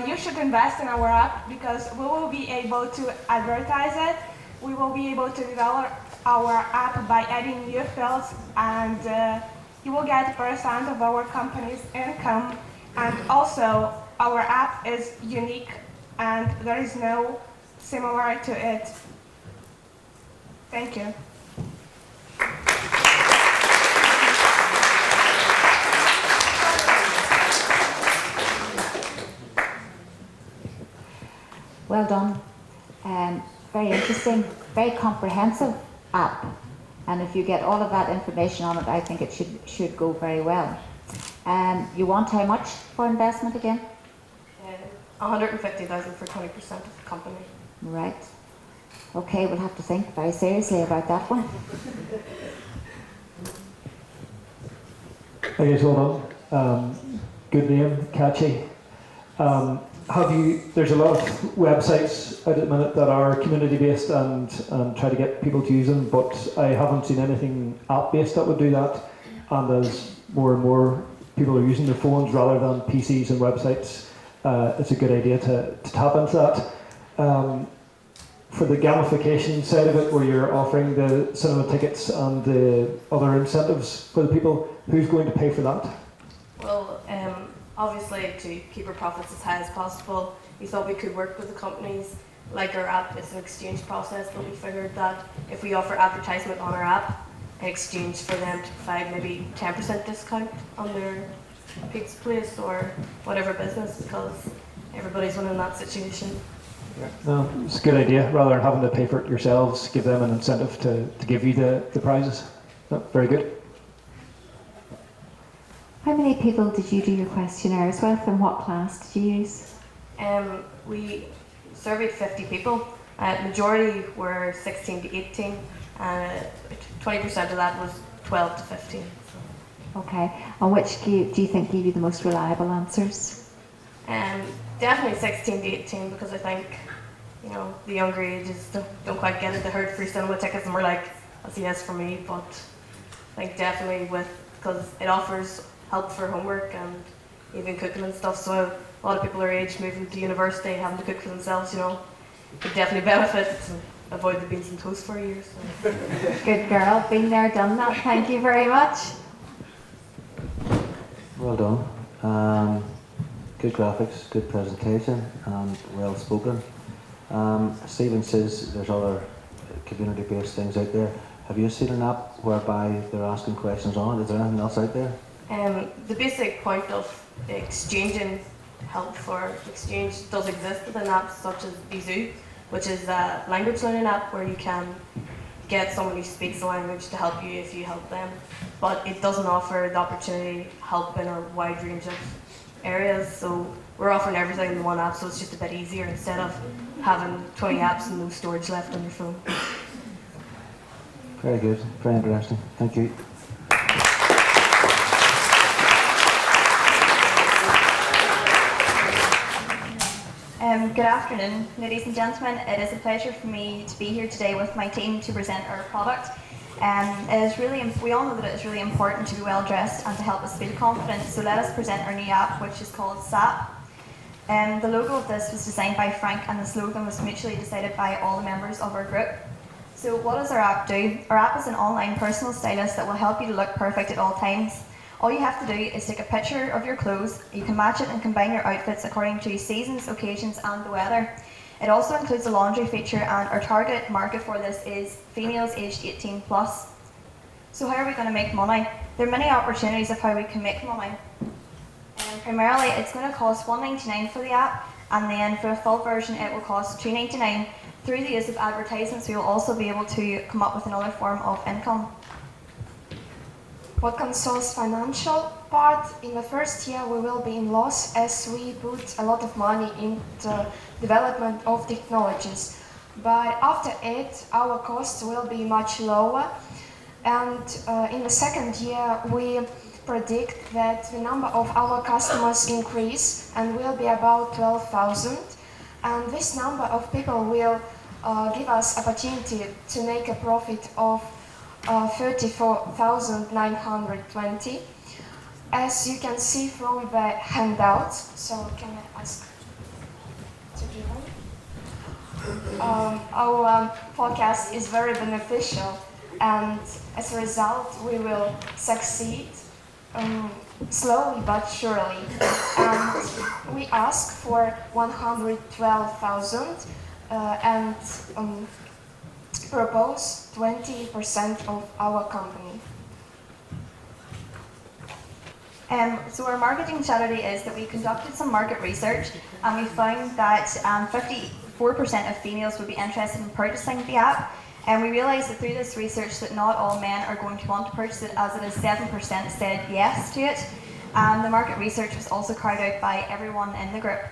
You should invest in our app because we will be able to advertise it. We will be able to develop our app by adding new fields, and you will get a % of our company's income. And also, our app is unique and there is no similar to it. Thank you. Well done. Very interesting, very comprehensive app. And if you get all of that information on it, I think it should go very well. You want how much for investment again? 150,000 for 20% of the company. Right. Okay, we'll have to think very seriously about that one. Okay, so on. Good name, catchy. There's a lot of websites out at the minute that are community-based and try to get people to use them, but I haven't seen anything app-based that would do that. And as more and more people are using their phones rather than PCs and websites, it's a good idea to tap into that. For the gamification side of it, where you're offering the cinema tickets and the other incentives for the people, who's going to pay for that? Well, obviously to keep our profits as high as possible, we thought we could work with the companies. Like our app, it's an exchange process, but we figured that if we offer advertisement on our app in exchange for them to provide maybe 10% discount on their pizza place or whatever business, because everybody's winning in that situation. Yeah. No, it's a good idea. Rather than having to pay for it yourselves, give them an incentive to give you the prizes. No, very good. How many people did you do your questionnaires with, and what class did you use? We surveyed 50 people. Majority were 16 to 18. 20% of that was 12 to 15. So. Okay, and which do you think gave you the most reliable answers? Definitely 16 to 18, because I think, the younger ages don't quite get it. They heard free cinema tickets and were like, that's a yes for me. But I think definitely because it offers help for homework and even cooking and stuff. So a lot of people our age moving to university, having to cook for themselves, could definitely benefit and avoid the beans and toast for a year. So. Good girl, been there, done that. Thank you very much. Well done. Good graphics, good presentation, and well spoken. Stephen says there's other community-based things out there. Have you seen an app whereby they're asking questions on it? Is there anything else out there? The basic point of exchanging help for exchange does exist within apps such as Bizoo, which is a language learning app where you can get someone who speaks the language to help you if you help them. But it doesn't offer the opportunity to help in a wide range of areas, so we're offering everything in one app, so it's just a bit easier instead of having 20 apps and no storage left on your phone. Very good, very interesting. Thank you. Good afternoon, ladies and gentlemen. It is a pleasure for me to be here today with my team to present our product. We all know that it is really important to be well dressed and to help us feel confident, so let us present our new app, which is called SAP. The logo of this was designed by Frank, and the slogan was mutually decided by all the members of our group. So what does our app do? Our app is an online personal stylist that will help you to look perfect at all times. All you have to do is take a picture of your clothes. You can match it and combine your outfits according to seasons, occasions and the weather. It also includes a laundry feature, and our target market for this is females aged 18 plus. So how are we going to make money? There are many opportunities of how we can make money. Primarily it's going to cost $1.99 for the app, and then for a full version it will cost $2.99. Through the use of advertisements we will also be able to come up with another form of income. What concerns financial part, in the first year we will be in loss as we put a lot of money into development of technologies. But after it, our costs will be much lower. And in the second year, we predict that the number of our customers increase and will be about 12,000. And this number of people will give us opportunity to make a profit of 34,920. As you can see from the handout, so can I ask to give one? Our forecast is very beneficial, and as a result we will succeed slowly but surely. And we ask for 112,000 and propose 20% of our company. So our marketing strategy is that we conducted some market research, and we found that 54% of females would be interested in purchasing the app. And we realised that through this research that not all men are going to want to purchase it, as it is 7% said yes to it. And the market research was also carried out by everyone in the group.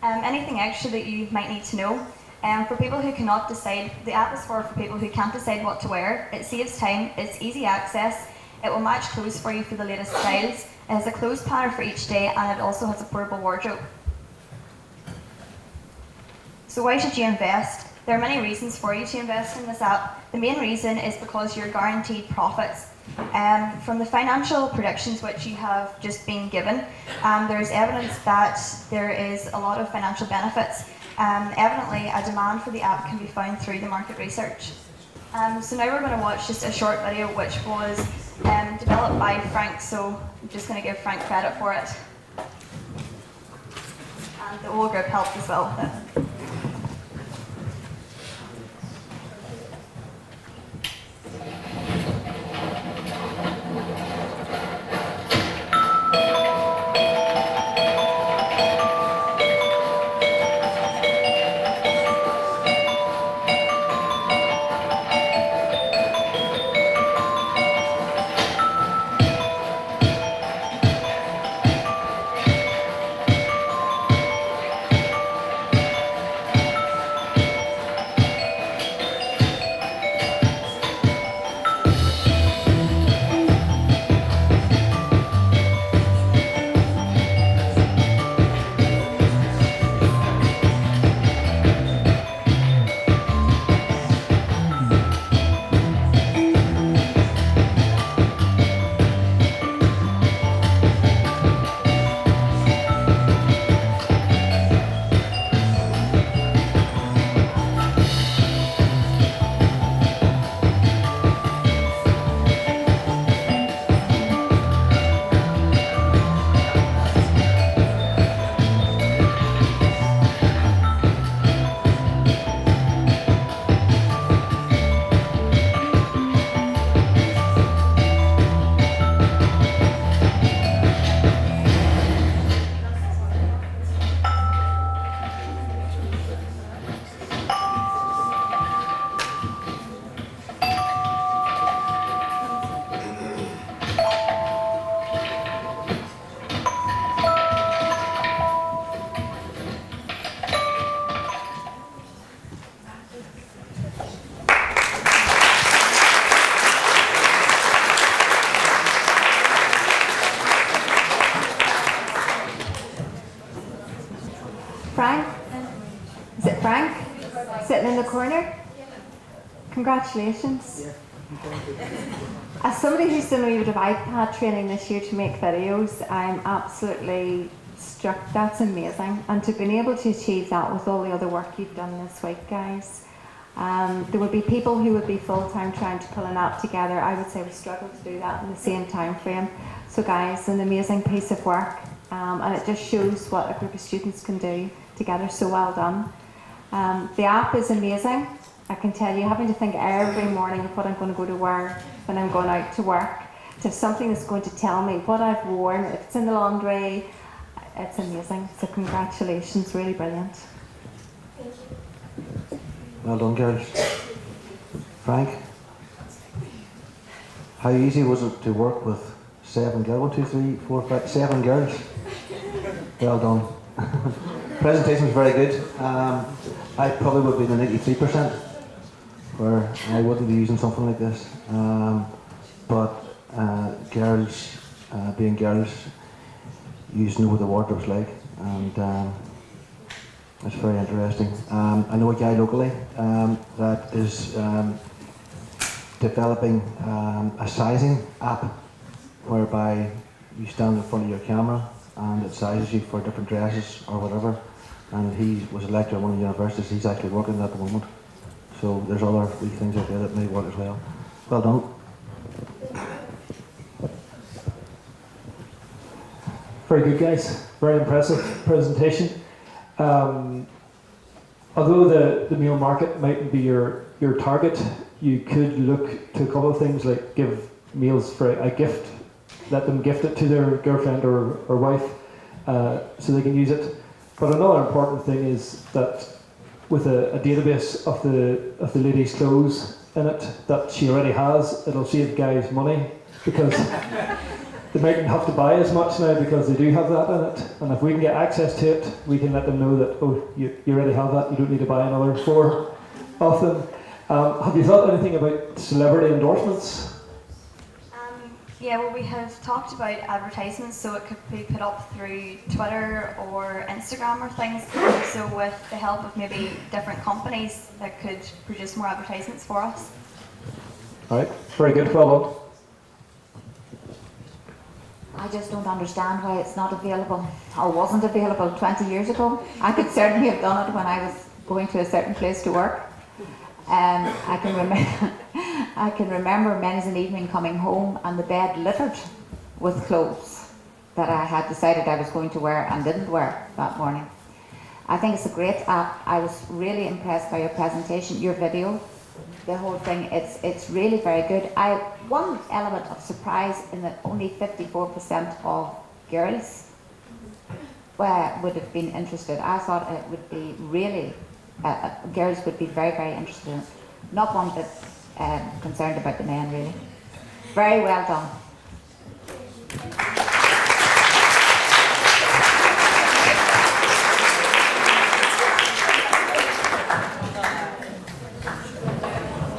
Anything extra that you might need to know? For people who cannot decide, the app is for people who can't decide what to wear. It saves time, it's easy access, it will match clothes for you for the latest styles, it has a clothes planner for each day, and it also has a portable wardrobe. So why should you invest? There are many reasons for you to invest in this app. The main reason is because you're guaranteed profits. From the financial predictions which you have just been given, there is evidence that there is a lot of financial benefits. Evidently, a demand for the app can be found through the market research. So now we're going to watch just a short video which was developed by Frank, so I'm just going to give Frank credit for it. And the whole group helped as well with it. Frank? Is it Frank? Sitting in the corner? Congratulations. As somebody who's done a wee bit of iPad training this year to make videos, I'm absolutely struck. That's amazing. And to be able to achieve that with all the other work you've done this week, guys. There would be people who would be full-time trying to pull an app together. I would say we struggle to do that in the same time frame. So guys, an amazing piece of work. And it just shows what a group of students can do together. So well done. The app is amazing. I can tell you, having to think every morning of what I'm going to go to wear when I'm going out to work, to have something that's going to tell me what I've worn, if it's in the laundry, it's amazing. So congratulations, really brilliant. Thank you. Well done, girls. Frank, how easy was it to work with 7 girls? 1, 2, 3, 4, 5, 7 girls. Well done. Presentation was very good. I probably would be the 93%, where I wouldn't be using something like this. But girls, being girls, you know what the wardrobe's like, and it's very interesting. I know a guy locally that is developing a sizing app whereby you stand in front of your camera and it sizes you for different dresses or whatever. And he was a lecturer at one of the universities. He's actually working at the moment. So there's other wee things out there that may work as well. Well done. Very good, guys. Very impressive presentation. Although the meal market mightn't be your target, you could look to a couple of things like give meals for a gift, let them gift it to their girlfriend or wife so they can use it. But another important thing is that with a database of the lady's clothes in it that she already has, it'll save guys money because they mightn't have to buy as much now because they do have that in it. And if we can get access to it, we can let them know that, oh, you already have that, you don't need to buy another 4 of them. Have you thought anything about celebrity endorsements? Yeah, well, we have talked about advertisements, so it could be put up through Twitter or Instagram or things. So with the help of maybe different companies that could produce more advertisements for us. All right, very good, well done. I just don't understand why it's not available, or wasn't available 20 years ago. I could certainly have done it when I was going to a certain place to work. I can remember many's an evening coming home and the bed littered with clothes that I had decided I was going to wear and didn't wear that morning. I think it's a great app. I was really impressed by your presentation, your video, the whole thing. It's really very good. One element of surprise in that only 54% of girls would have been interested. I thought it would be really, girls would be very, very interested in it. Not one bit concerned about the men, really. Very well done.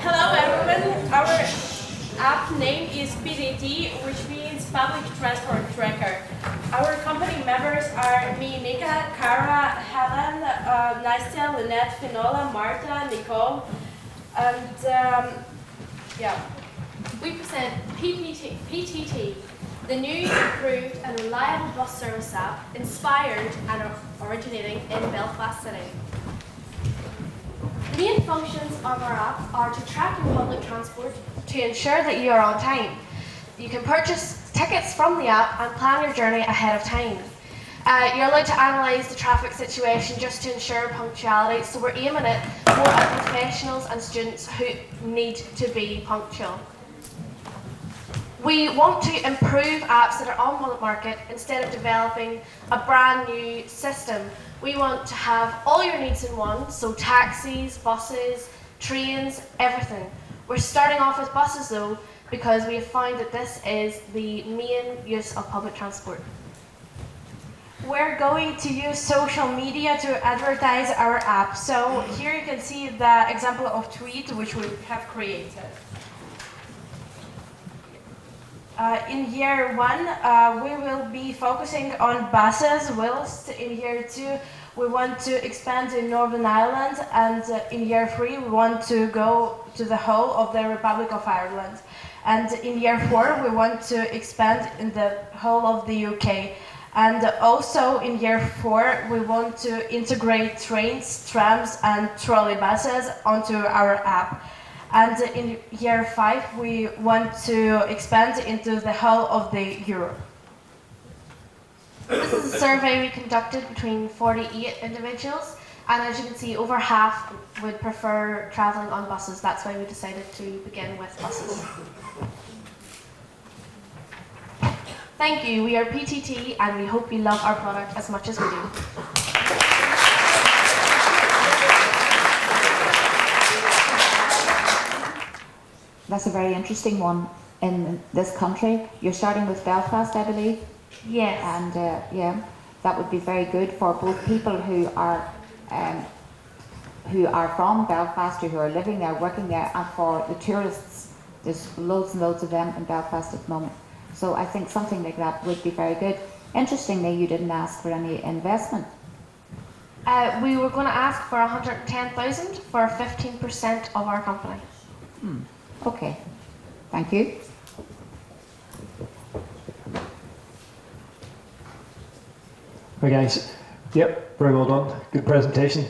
Hello everyone, our app name is PTT, which means Public Transport Tracker. Our company members are me, Nika, Cara, Helen, Nastya, Lynette, Finola, Marta, Nicole, and yeah. We present PTT, the new, improved and reliable bus service app inspired and originating in Belfast City. The main functions of our app are to track your public transport to ensure that you are on time. You can purchase tickets from the app and plan your journey ahead of time. You're allowed to analyse the traffic situation just to ensure punctuality, so we're aiming it more at professionals and students who need to be punctual. We want to improve apps that are on the market instead of developing a brand new system. We want to have all your needs in one, so taxis, buses, trains, everything. We're starting off with buses though, because we have found that this is the main use of public transport. We're going to use social media to advertise our app. So here you can see the example of tweet which we have created. In year 1, we will be focusing on buses, whilst in year 2, we want to expand in Northern Ireland, and in year 3, we want to go to the whole of the Republic of Ireland. And in year 4, we want to expand in the whole of the UK. And also in year 4, we want to integrate trains, trams, and trolley buses onto our app. And in year 5, we want to expand into the whole of the Europe. This is a survey we conducted between 48 individuals, and as you can see, over half would prefer travelling on buses. That's why we decided to begin with buses. Thank you. We are PTT, and we hope you love our product as much as we do. That's a very interesting one in this country. You're starting with Belfast, I believe. Yes. And yeah, that would be very good for both people who are from Belfast, or who are living there, working there, and for the tourists. There's loads and loads of them in Belfast at the moment. So I think something like that would be very good. Interestingly, you didn't ask for any investment. We were going to ask for 110,000 for 15% of our company. Okay, thank you. Hi guys. Yep, very well done. Good presentation.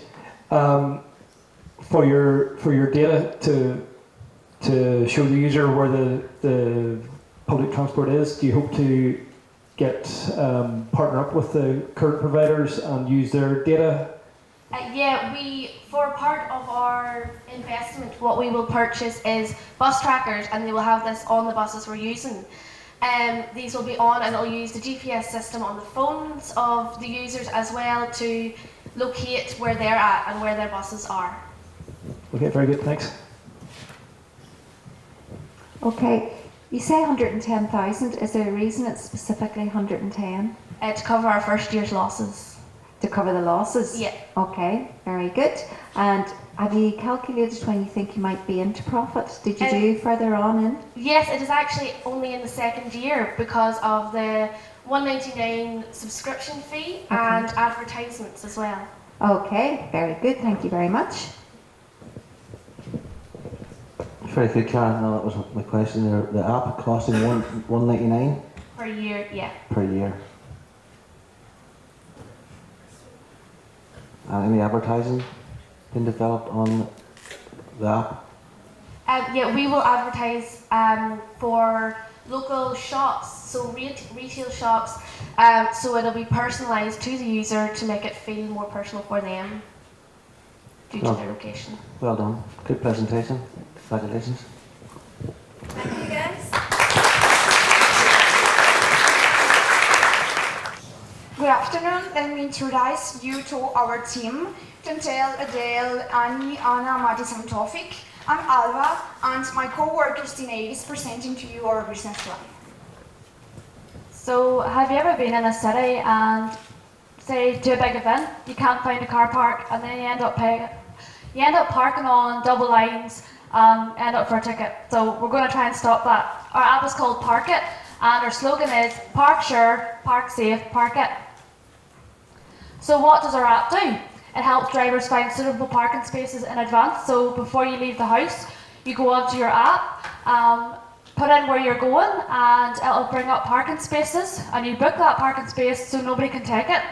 For your data to show the user where the public transport is, do you hope to get partner up with the current providers and use their data? Yeah, for part of our investment, what we will purchase is bus trackers, and they will have this on the buses we're using. These will be on, and it'll use the GPS system on the phones of the users as well to locate where they're at and where their buses are. Okay, very good, thanks. Okay, you say 110,000. Is there a reason it's specifically 110? To cover our first year's losses. To cover the losses? Yeah. Okay, very good. And have you calculated when you think you might be into profit? Did you do further on in? Yes, it is actually only in the second year because of the $199 subscription fee and advertisements as well. Okay, very good. Thank you very much. Very good, Karen. No, that was my question there. The app costing $199 Per year, yeah. per year. And any advertising been developed on the app? Yeah, we will advertise for local shops, so retail shops, so it'll be personalised to the user to make it feel more personal for them due to their location. Well done. Good presentation. Congratulations. Thank you guys. Good afternoon. Let me introduce you to our team. Chantel, Adele, Annie, Anna, Madison, Tofik. I'm Alva, and my co-worker Sinead is presenting to you our business plan. So, have you ever been in a city and say to a big event, you can't find a car park, and then you end up parking on double lines and end up for a ticket? So we're going to try and stop that. Our app is called Park It, and our slogan is Park Sure, Park Safe, Park It. So what does our app do? It helps drivers find suitable parking spaces in advance. So before you leave the house, you go onto your app, put in where you're going, and it'll bring up parking spaces, and you book that parking space so nobody can take it.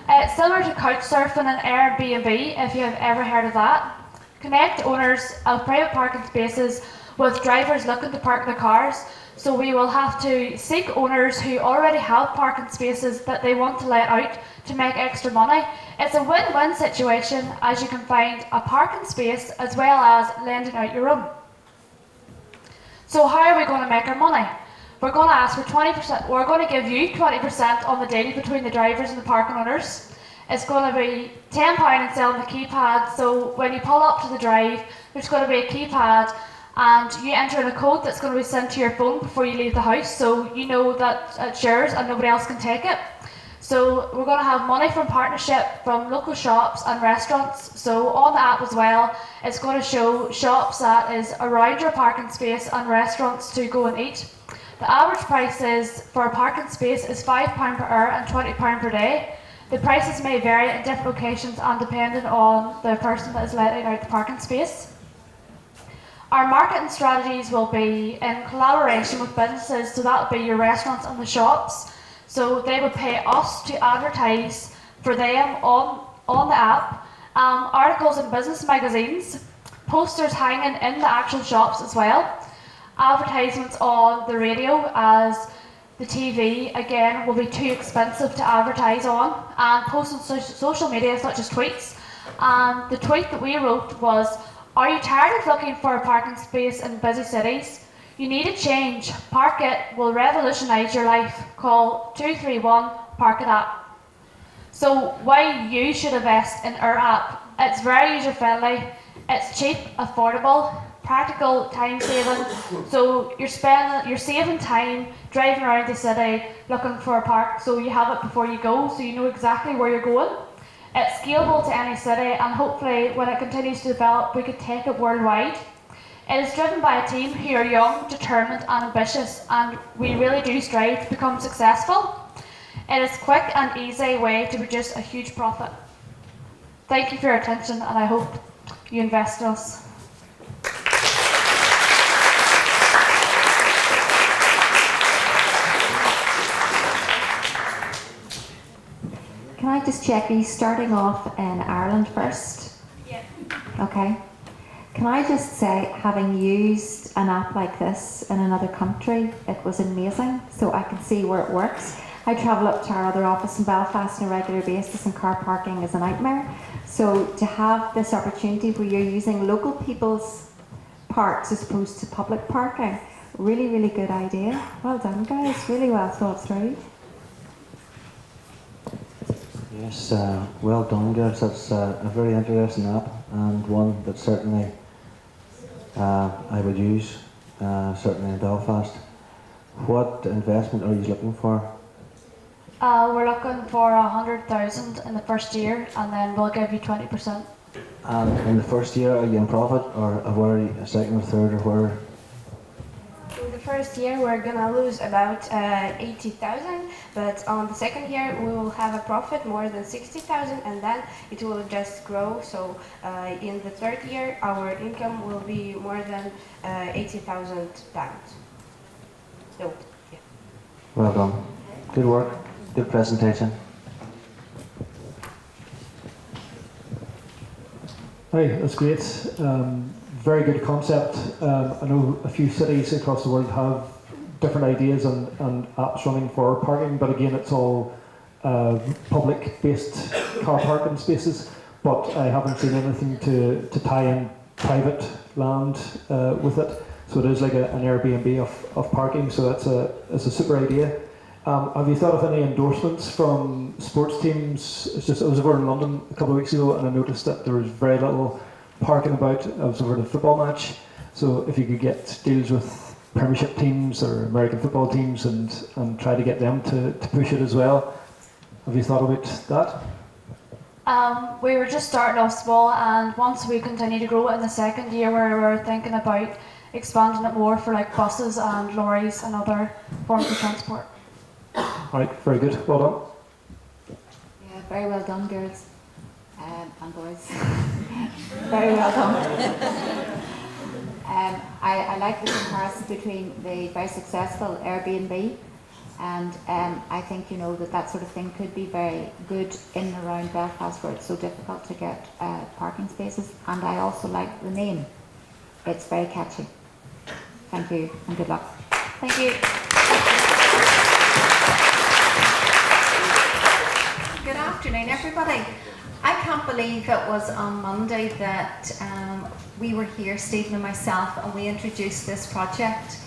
It's similar to Couchsurfing and Airbnb, if you have ever heard of that. Connect owners of private parking spaces with drivers looking to park their cars. So we will have to seek owners who already have parking spaces that they want to let out to make extra money. It's a win-win situation, as you can find a parking space as well as lending out your own. So how are we going to make our money? We're going to ask for 20%, we're going to give you 20% on the deal between the drivers and the parking owners. It's going to be £10 in selling the keypad, so when you pull up to the drive, there's going to be a keypad, and you enter in a code that's going to be sent to your phone before you leave the house, so you know that it's yours and nobody else can take it. So we're going to have money from partnership from local shops and restaurants. So on the app as well, it's going to show shops that is around your parking space and restaurants to go and eat. The average prices for a parking space is £5 per hour and £20 per day. The prices may vary in different locations and depending on the person that is letting out the parking space. Our marketing strategies will be in collaboration with businesses, so that will be your restaurants and the shops. So they will pay us to advertise for them on the app, articles in business magazines, posters hanging in the actual shops as well, advertisements on the radio, as the TV again will be too expensive to advertise on, and posts on social media such as tweets. And the tweet that we wrote was, "Are you tired of looking for a parking space in busy cities? You need a change. Park It will revolutionise your life. Call 231 Park It app." So why you should invest in our app? It's very user friendly, it's cheap, affordable, practical, time saving. So you're saving time driving around the city looking for a park, so you have it before you go, so you know exactly where you're going. It's scalable to any city, and hopefully when it continues to develop we could take it worldwide. It is driven by a team who are young, determined and ambitious, and we really do strive to become successful. It is a quick and easy way to produce a huge profit. Thank you for your attention, and I hope you invest in us. Can I just check, are you starting off in Ireland first? Yeah. Okay. Can I just say, having used an app like this in another country, it was amazing, so I can see where it works. I travel up to our other office in Belfast on a regular basis, and car parking is a nightmare. So to have this opportunity where you're using local people's parks as opposed to public parking, really, really good idea. Well done, guys. Really well thought through. Yes, well done, girls. That's a very interesting app, and one that certainly I would use, certainly in Belfast. What investment are you looking for? We're looking for 100,000 in the first year, and then we'll give you 20%. And in the first year, are you in profit, or where are you, second or third, or where? In the first year we're gonna lose about 80,000, but on the second year we will have a profit more than 60,000, and then it will just grow. So in the third year our income will be more than 80,000 pounds. So, yeah. Well done. Good work. Good presentation. Hi, that's great. Very good concept. I know a few cities across the world have different ideas and apps running for parking, but again, it's all public-based car parking spaces. But I haven't seen anything to tie in private land with it. So it is like an Airbnb of parking. So that's a super idea. Have you thought of any endorsements from sports teams? I was over in London a couple of weeks ago, and I noticed that there was very little parking about. I was over at a football match, so if you could get deals with Premiership teams or American football teams and try to get them to push it as well. Have you thought about that? We were just starting off small, and once we continue to grow it in the second year, we're thinking about expanding it more for like buses and lorries and other forms of transport. Alright, very good. Well done. Yeah, very well done, girls and boys. Very well done. I like the comparison between the very successful Airbnb, and I think that sort of thing could be very good in and around Belfast, where it's so difficult to get parking spaces. And I also like the name; it's very catchy. Thank you and good luck. Thank you. Good afternoon, everybody. I can't believe it was on Monday that we were here, Stephen and myself, and we introduced this project.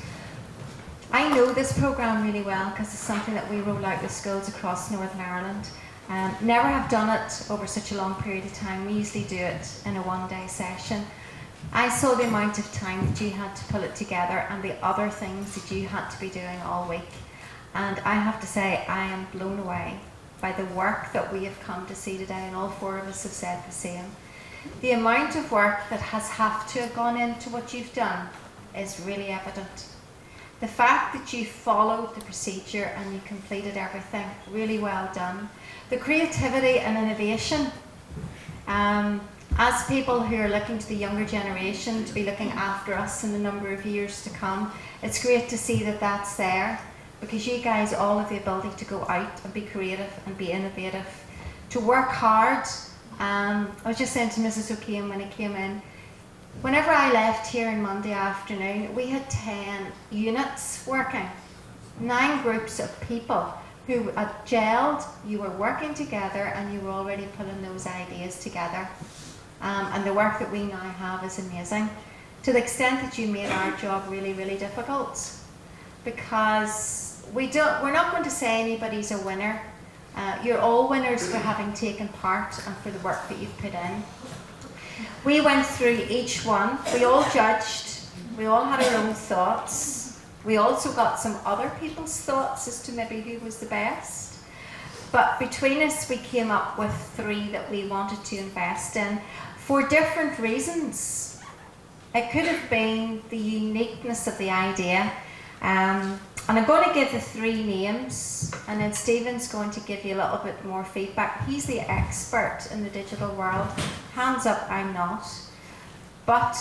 I know this programme really well because it's something that we roll out with schools across Northern Ireland. Never have done it over such a long period of time. We usually do it in a one-day session. I saw the amount of time that you had to pull it together and the other things that you had to be doing all week. And I have to say, I am blown away by the work that we have come to see today, and all four of us have said the same. The amount of work that has to have gone into what you've done is really evident. The fact that you followed the procedure and you completed everything, really well done. The creativity and innovation. As people who are looking to the younger generation to be looking after us in a number of years to come, it's great to see that that's there, because you guys all have the ability to go out and be creative and be innovative, to work hard. I was just saying to Mrs. O'Kane when he came in, whenever I left here on Monday afternoon, we had 10 units working, 9 groups of people who had gelled. You were working together and you were already pulling those ideas together. And the work that we now have is amazing, to the extent that you made our job really, really difficult, because we're not going to say anybody's a winner. You're all winners for having taken part and for the work that you've put in. We went through each one, we all judged, we all had our own thoughts. We also got some other people's thoughts as to maybe who was the best. But between us, we came up with 3 that we wanted to invest in for different reasons. It could have been the uniqueness of the idea. And I'm going to give the 3 names, and then Stephen's going to give you a little bit more feedback. He's the expert in the digital world. Hands up, I'm not. But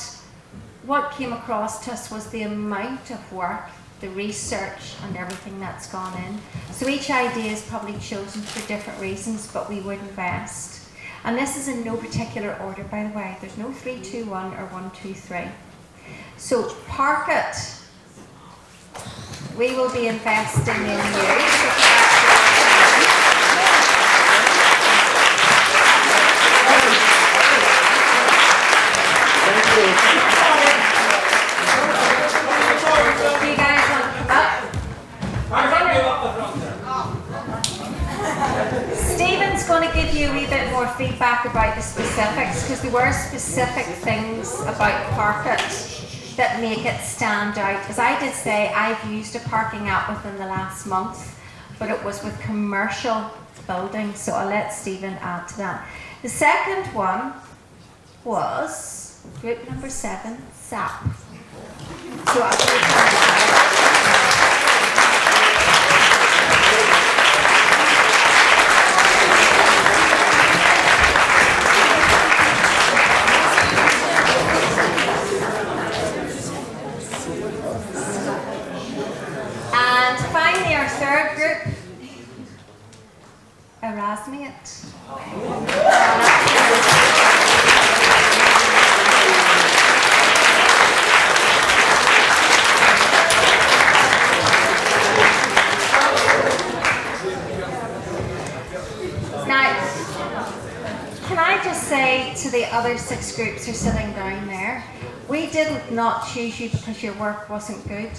what came across to us was the amount of work, the research and everything that's gone in. So each idea is probably chosen for different reasons, but we would invest. And this is in no particular order, by the way. There's no 3, 2, 1 or 1, 2, 3. So Park It. We will be investing in you. You guys want to come up? Stephen's going to give you a wee bit more feedback about the specifics, because there were specific things about Park It that make it stand out. As I did say, I've used a parking app within the last month, but it was with commercial buildings, so I'll let Stephen add to that. The second one was group number 7, SAP. So and finally, our third group, Erasmus. Now, can I just say to the other 6 groups who are sitting down there, we did not choose you because your work wasn't good,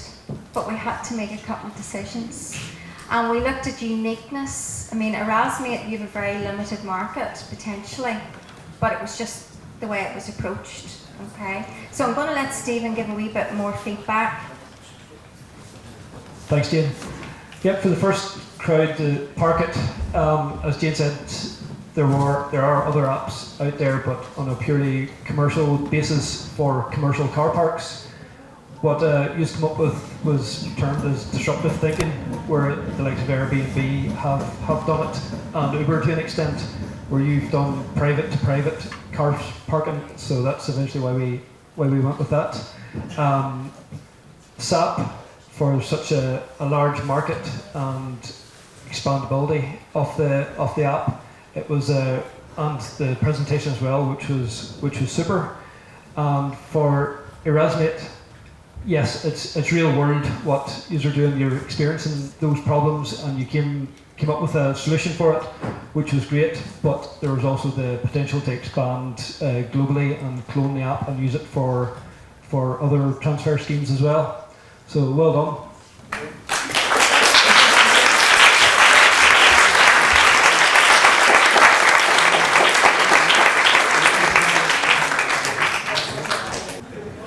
but we had to make a couple of decisions. And we looked at uniqueness. I mean, Erasmus, you have a very limited market, potentially, but it was just the way it was approached, okay? So I'm going to let Stephen give a wee bit more feedback. Thanks, Jane. Yep, for the first crowd, the Park It, as Jane said, there are other apps out there, but on a purely commercial basis for commercial car parks. What you come up with was termed as disruptive thinking, where the likes of Airbnb have done it, and Uber to an extent, where you've done private to private car parking. So that's eventually why we went with that. SAP, for such a large market and expandability of the app, it was and the presentation as well, which was super. And for Erasmus, yes, it's real world what you're doing. You're experiencing those problems, and you came up with a solution for it, which was great. But there was also the potential to expand globally and clone the app and use it for other transfer schemes as well. So well done.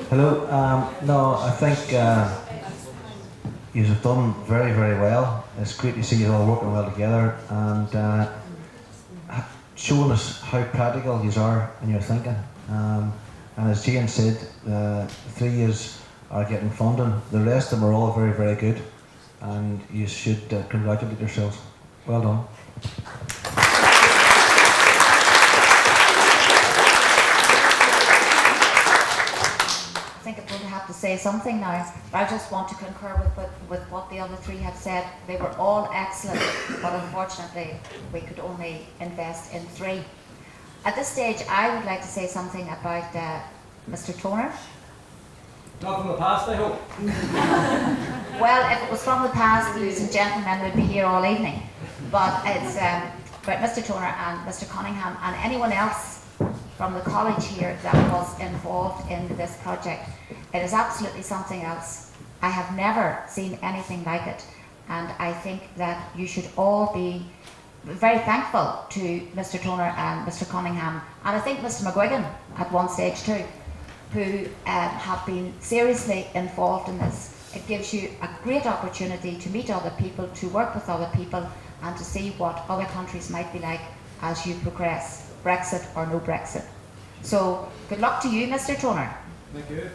Hello. No, I think you have done very, very well. It's great to see you all working well together and showing us how practical you are in your thinking. And as Jane said, 3 years are getting funding. The rest of them are all very, very good, and you should congratulate yourselves. Well done. I think I'm going to have to say something now. I just want to concur with what the other three have said. They were all excellent, but unfortunately we could only invest in 3. At this stage, I would like to say something about Mr. Toner. Not from the past, I hope. Well, if it was from the past, ladies and gentlemen, we'd be here all evening. But it's about Mr. Toner and Mr. Cunningham and anyone else from the college here that was involved in this project. It is absolutely something else. I have never seen anything like it, and I think that you should all be very thankful to Mr. Toner and Mr. Cunningham, and I think Mr. McGuigan at one stage too, who have been seriously involved in this. It gives you a great opportunity to meet other people, to work with other people, and to see what other countries might be like as you progress, Brexit or no Brexit. So good luck to you, Mr. Toner. Thank you.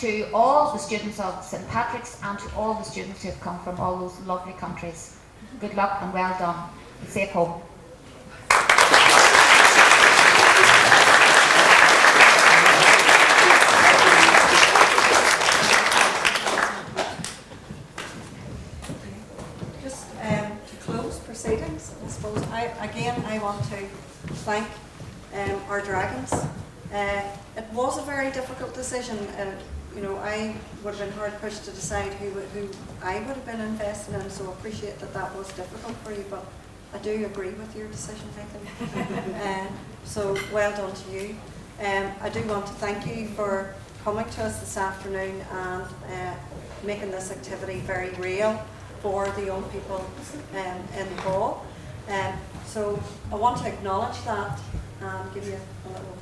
To all the students of St. Patrick's and to all the students who have come from all those lovely countries. Good luck and well done. Safe home. Just to close proceedings, I suppose, I want to thank our Dragons. It was a very difficult decision. You know, I would have been hard pushed to decide who I would have been investing in, so I appreciate that was difficult for you, but I do agree with your decision making. So well done to you. I do want to thank you for coming to us this afternoon and making this activity very real for the young people in the hall. So I want to acknowledge that and give you a little...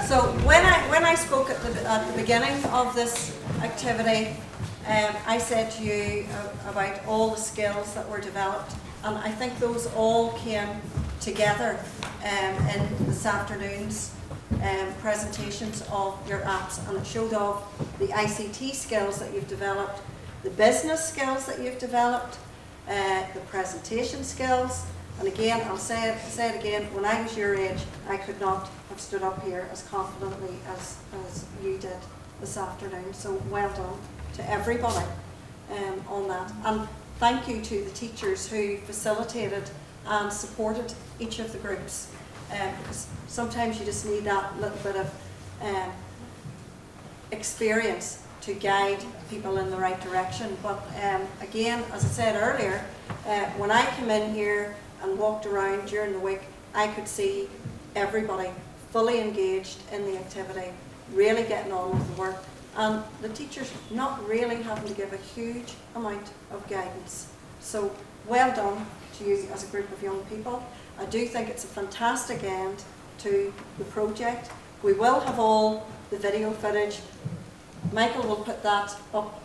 So when I spoke at the beginning of this activity, I said to you about all the skills that were developed, and I think those all came together in this afternoon's presentations of your apps, and it showed off the ICT skills that you've developed, the business skills that you've developed, the presentation skills. And again, I'll say it again, when I was your age, I could not have stood up here as confidently as you did this afternoon. So well done to everybody on that. And thank you to the teachers who facilitated and supported each of the groups. Because sometimes you just need that little bit of experience to guide people in the right direction. But again, as I said earlier, when I came in here and walked around during the week, I could see everybody fully engaged in the activity, really getting on with the work, and the teachers not really having to give a huge amount of guidance. So well done to you as a group of young people. I do think it's a fantastic end to the project. We will have all the video footage. Michael will put that up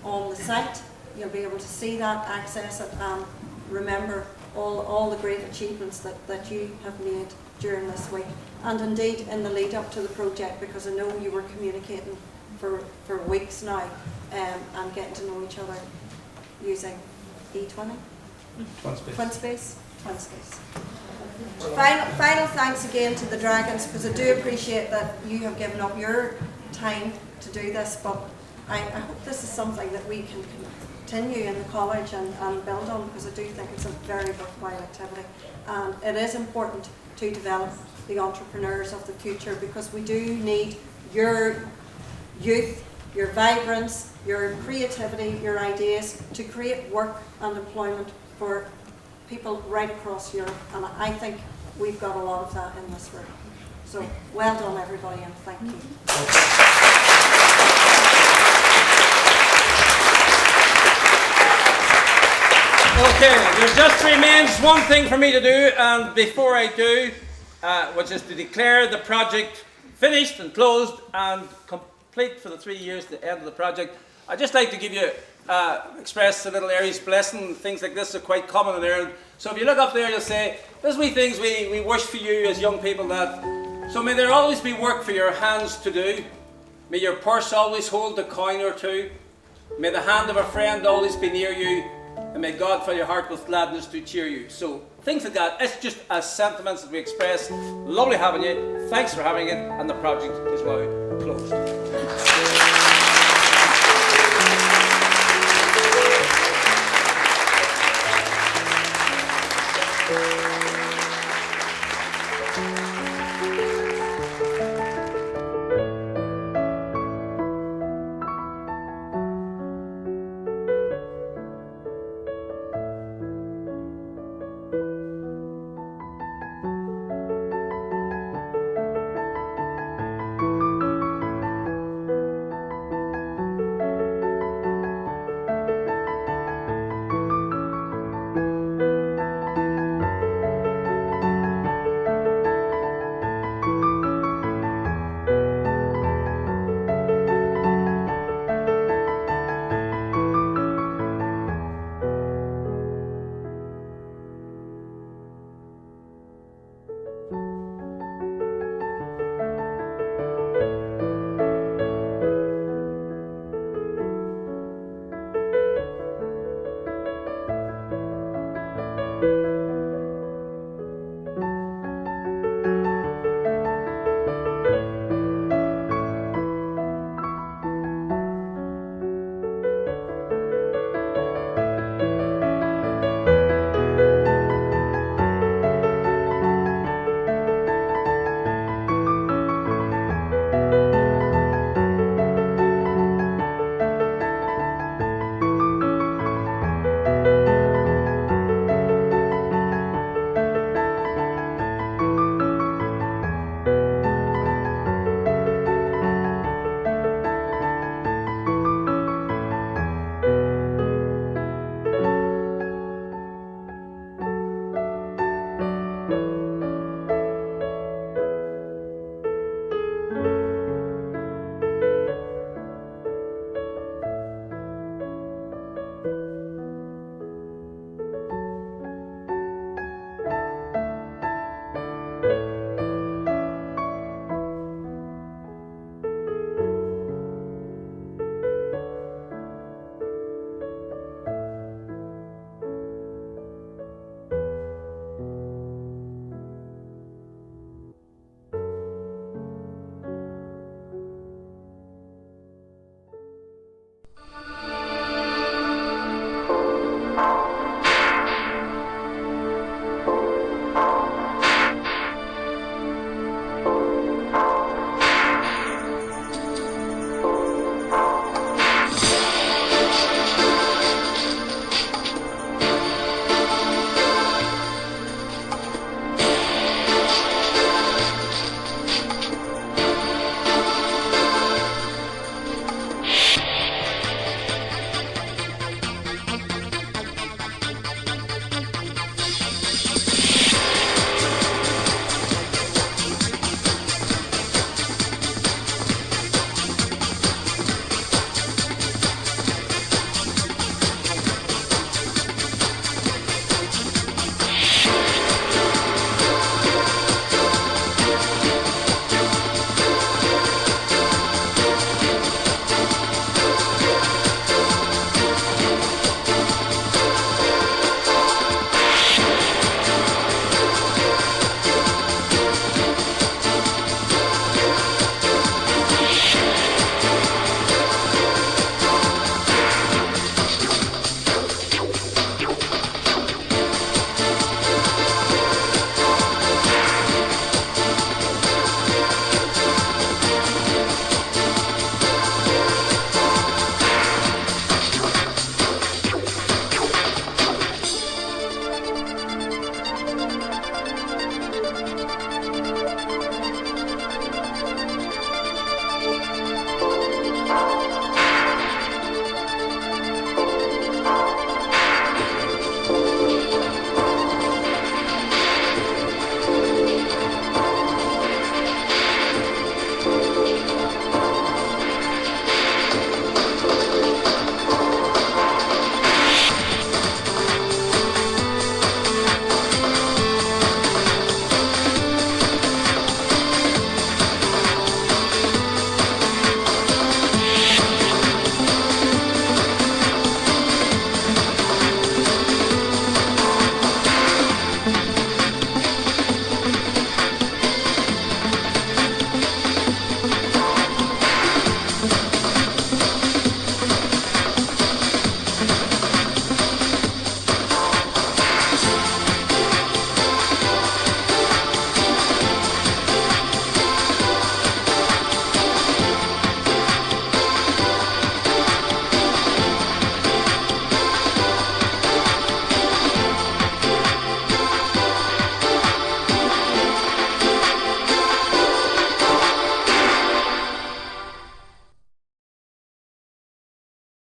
on the site. You'll be able to see that, access it, and remember all the great achievements that you have made during this week, and indeed in the lead up to the project, because I know you were communicating for weeks now and getting to know each other using E20? TwinSpace. Final thanks again to the Dragons, because I do appreciate that you have given up your time to do this, but I hope this is something that we can continue in the college and build on, because I do think it's a very worthwhile activity. And it is important to develop the entrepreneurs of the future, because we do need your youth, your vibrance, your creativity, your ideas to create work and employment for people right across Europe. And I think we've got a lot of that in this room. So well done everybody, and thank you. Okay, there just remains one thing for me to do, and before I do, which is to declare the project finished and closed and complete for the 3 years, the end of the project. I'd just like to give you, express a little Aries blessing. Things like this are quite common in Ireland. So if you look up there, you'll say, there's wee things we wish for you as young people that. So may there always be work for your hands to do. May your purse always hold a coin or two. May the hand of a friend always be near you. And may God fill your heart with gladness to cheer you. So things like that, it's just as sentiments that we express. Lovely having you. Thanks for having it. And the project is now closed.